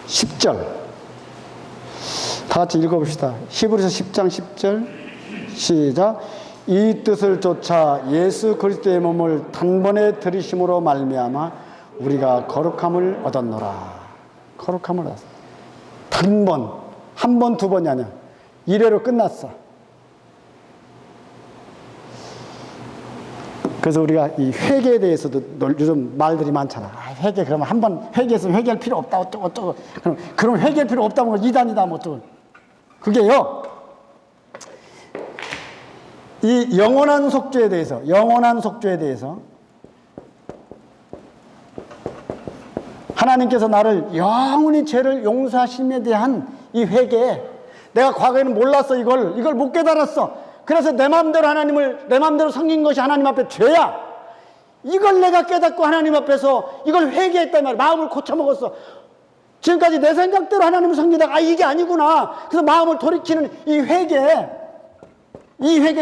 A: 10절 다 같이 읽어봅시다. 히브리서 10장 10절 시작. 이 뜻을 쫓아 예수 그리스도의 몸을 단번에 들이심으로 말미암아 우리가 거룩함을 얻었노라. 거룩함을 얻었어. 단번, 한 번, 두 번이 아니야. 이래로 끝났어. 그래서 우리가 이 회개에 대해서도 요즘 말들이 많잖아. 회개, 그러면 한 번 회개했으면 회개할 필요 없다, 어쩌고. 그럼 회개할 필요 없다면 이단이다, 뭐 어쩌고. 그게요, 이 영원한 속죄에 대해서 하나님께서 나를 영원히 죄를 용서하심에 대한 이 회개, 내가 과거에는 몰랐어, 이걸 못 깨달았어. 그래서 내 마음대로 내 마음대로 섬긴 것이 하나님 앞에 죄야. 이걸 내가 깨닫고 하나님 앞에서 이걸 회개했단 말이야. 마음을 고쳐먹었어. 지금까지 내 생각대로 하나님을 섬기다가 이게 아니구나. 그래서 마음을 돌이키는 이 회개는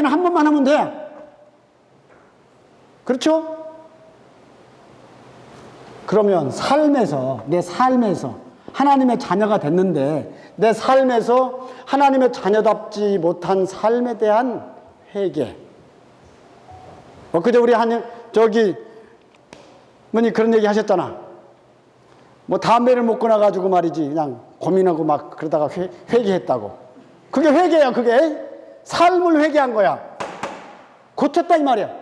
A: 한 번만 하면 돼. 그렇죠? 그러면 내 삶에서 하나님의 자녀가 됐는데 내 삶에서 하나님의 자녀답지 못한 삶에 대한 회개. 그제 우리 뭐니 그런 얘기 하셨잖아. 뭐 담배를 못 끊어가지고 말이지 그냥 고민하고 막 그러다가 회개했다고. 그게 회개야. 그게 삶을 회개한 거야. 고쳤다 이 말이야.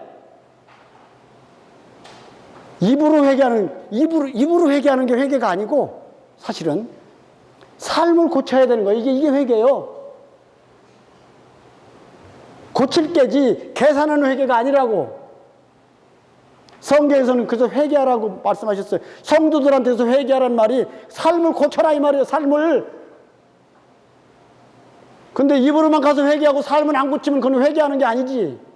A: 입으로 회개하는 게 회개가 아니고 사실은 삶을 고쳐야 되는 거예요. 이게 회개예요. 고칠 게지 계산하는 회개가 아니라고. 성경에서는 그래서 회개하라고 말씀하셨어요. 성도들한테서 회개하라는 말이 삶을 고쳐라 이 말이에요. 삶을. 근데 입으로만 가서 회개하고 삶을 안 고치면 그건 회개하는 게 아니지.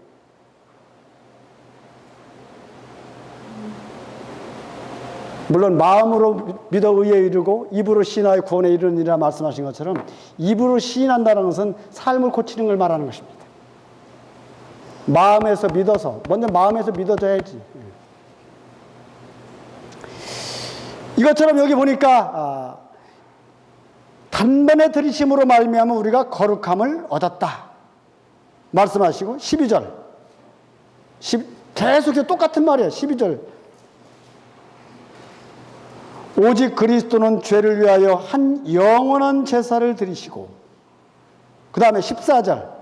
A: 물론 마음으로 믿어 의에 이르고 입으로 시인하여 구원에 이르느니라 말씀하신 것처럼 입으로 시인한다는 것은 삶을 고치는 걸 말하는 것입니다. 마음에서 믿어서, 먼저 마음에서 믿어줘야지. 이것처럼 여기 보니까 단번에 들이심으로 말미암아 우리가 거룩함을 얻었다 말씀하시고 12절 계속 똑같은 말이에요. 12절 오직 그리스도는 죄를 위하여 한 영원한 제사를 드리시고, 그 다음에 14절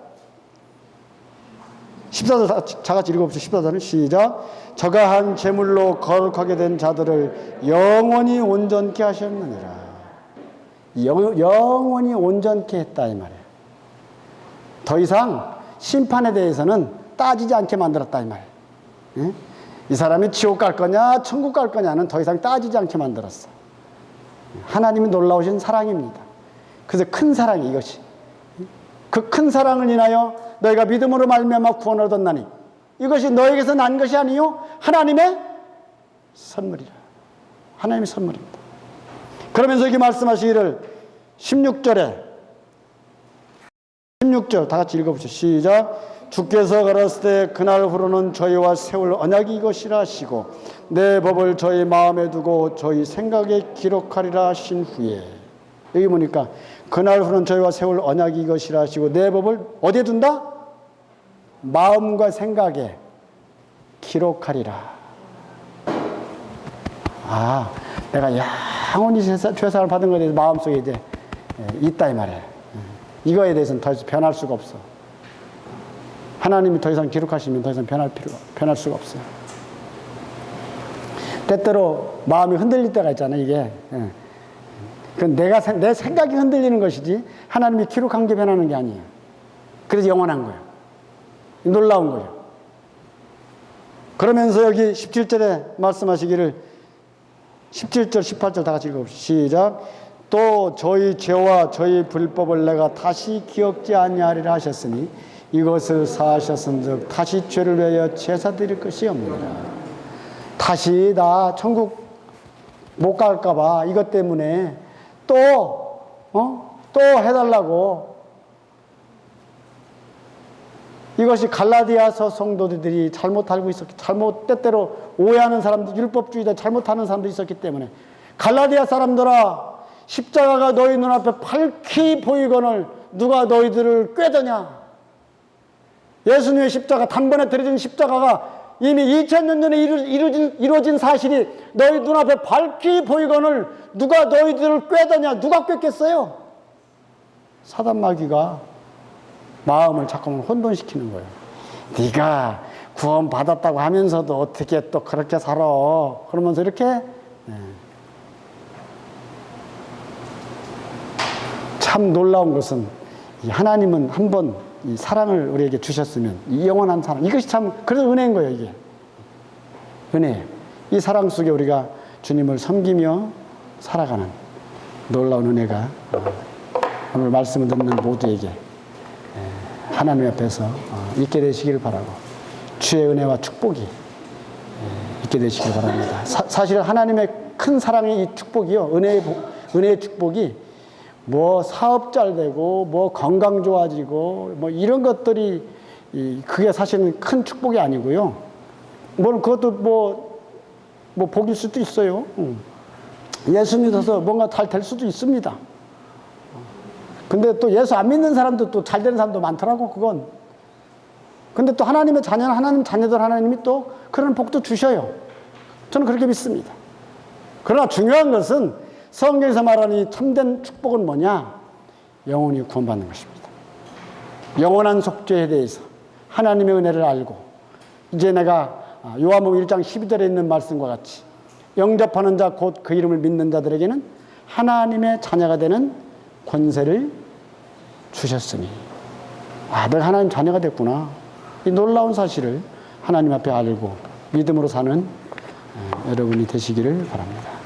A: 다 같이 읽어봅시다. 14절은 시작. 저가 한 제물로 거룩하게 된 자들을 영원히 온전케 하셨느니라. 영원히 온전케 했다 이 말이에요. 더 이상 심판에 대해서는 따지지 않게 만들었다 이 말이에요. 예? 이 사람이 지옥 갈 거냐 천국 갈 거냐는 더 이상 따지지 않게 만들었어. 하나님이 놀라우신 사랑입니다. 그래서 큰 사랑이 이것이. 그 큰 사랑을 인하여 너희가 믿음으로 말미암아 구원을 얻었나니 이것이 너에게서 난 것이 아니요 하나님의 선물이라. 하나님의 선물입니다. 그러면서 여기 말씀하시기를 16절 다 같이 읽어보시죠. 시작. 주께서 가라사대 때 그날 후로는 저희와 세울 언약이 이것이라 하시고 내 법을 저희 마음에 두고 저희 생각에 기록하리라 하신 후에, 여기 보니까 그날 후로는 저희와 세울 언약이 이것이라 하시고 내 법을 어디에 둔다? 마음과 생각에 기록하리라. 내가 영원히 죄사를 받은 것에 대해서 마음속에 이제 있다 이 말이에요. 이거에 대해서는 더 이상 변할 수가 없어. 하나님이 더 이상 기록하시면 더 이상 변할 수가 없어요. 때때로 마음이 흔들릴 때가 있잖아요, 이게. 그건 내 생각이 흔들리는 것이지, 하나님이 기록한 게 변하는 게 아니에요. 그래서 영원한 거예요. 놀라운 거예요. 그러면서 여기 17절에 말씀하시기를, 17절, 18절 다 같이 읽어봅시다. 시작. 또 저희 죄와 저희 불법을 내가 다시 기억지 아니하리라 하셨으니 이것을 사하셨은즉 다시 죄를 위하여 제사 드릴 것이 없느니라. 다시 나 천국 못 갈까 봐 이것 때문에 또 해달라고. 이것이 갈라디아서 성도들이 잘못 알고 때때로 오해하는 사람들, 율법주의자 잘못하는 사람도 있었기 때문에 갈라디아 사람들아, 십자가가 너희 눈앞에 밝히 보이거늘 누가 너희들을 꾀더냐. 예수님의 십자가, 단번에 들어진 십자가가 이미 2000년 전에 이루어진 사실이 너희 눈앞에 밝히 보이거늘 누가 너희들을 꾀더냐. 누가 꾀겠어요? 사단 마귀가 마음을 자꾸만 혼돈시키는 거예요. 네가 구원 받았다고 하면서도 어떻게 또 그렇게 살아. 그러면서 이렇게 참 놀라운 것은 하나님은 한번 이 사랑을 우리에게 주셨으면 이 영원한 사랑, 이것이 참 그래서 은혜인 거예요. 이게 은혜예요. 이 사랑 속에 우리가 주님을 섬기며 살아가는 놀라운 은혜가 오늘 말씀을 듣는 모두에게 하나님 앞에서 있게 되시기를 바라고, 주의 은혜와 축복이 있게 되시길 바랍니다. 사실 하나님의 큰 사랑의 이 축복이요, 은혜의 축복이 뭐 사업 잘 되고 뭐 건강 좋아지고 뭐 이런 것들이 그게 사실은 큰 축복이 아니고요. 물론 그것도 뭐 복일 수도 있어요. 예수 믿어서 뭔가 잘 될 수도 있습니다. 근데 또 예수 안 믿는 사람도 또 잘 되는 사람도 많더라고, 그건. 근데 또 하나님의 자녀는 하나님 자녀들 하나님이 또 그런 복도 주셔요. 저는 그렇게 믿습니다. 그러나 중요한 것은 성경에서 말하는 이 참된 축복은 뭐냐? 영원히 구원받는 것입니다. 영원한 속죄에 대해서 하나님의 은혜를 알고, 이제 내가 요한복음 1장 12절에 있는 말씀과 같이 영접하는 자 곧 그 이름을 믿는 자들에게는 하나님의 자녀가 되는 권세를 주셨으니, 내가 하나님 자녀가 됐구나. 이 놀라운 사실을 하나님 앞에 알고 믿음으로 사는 여러분이 되시기를 바랍니다.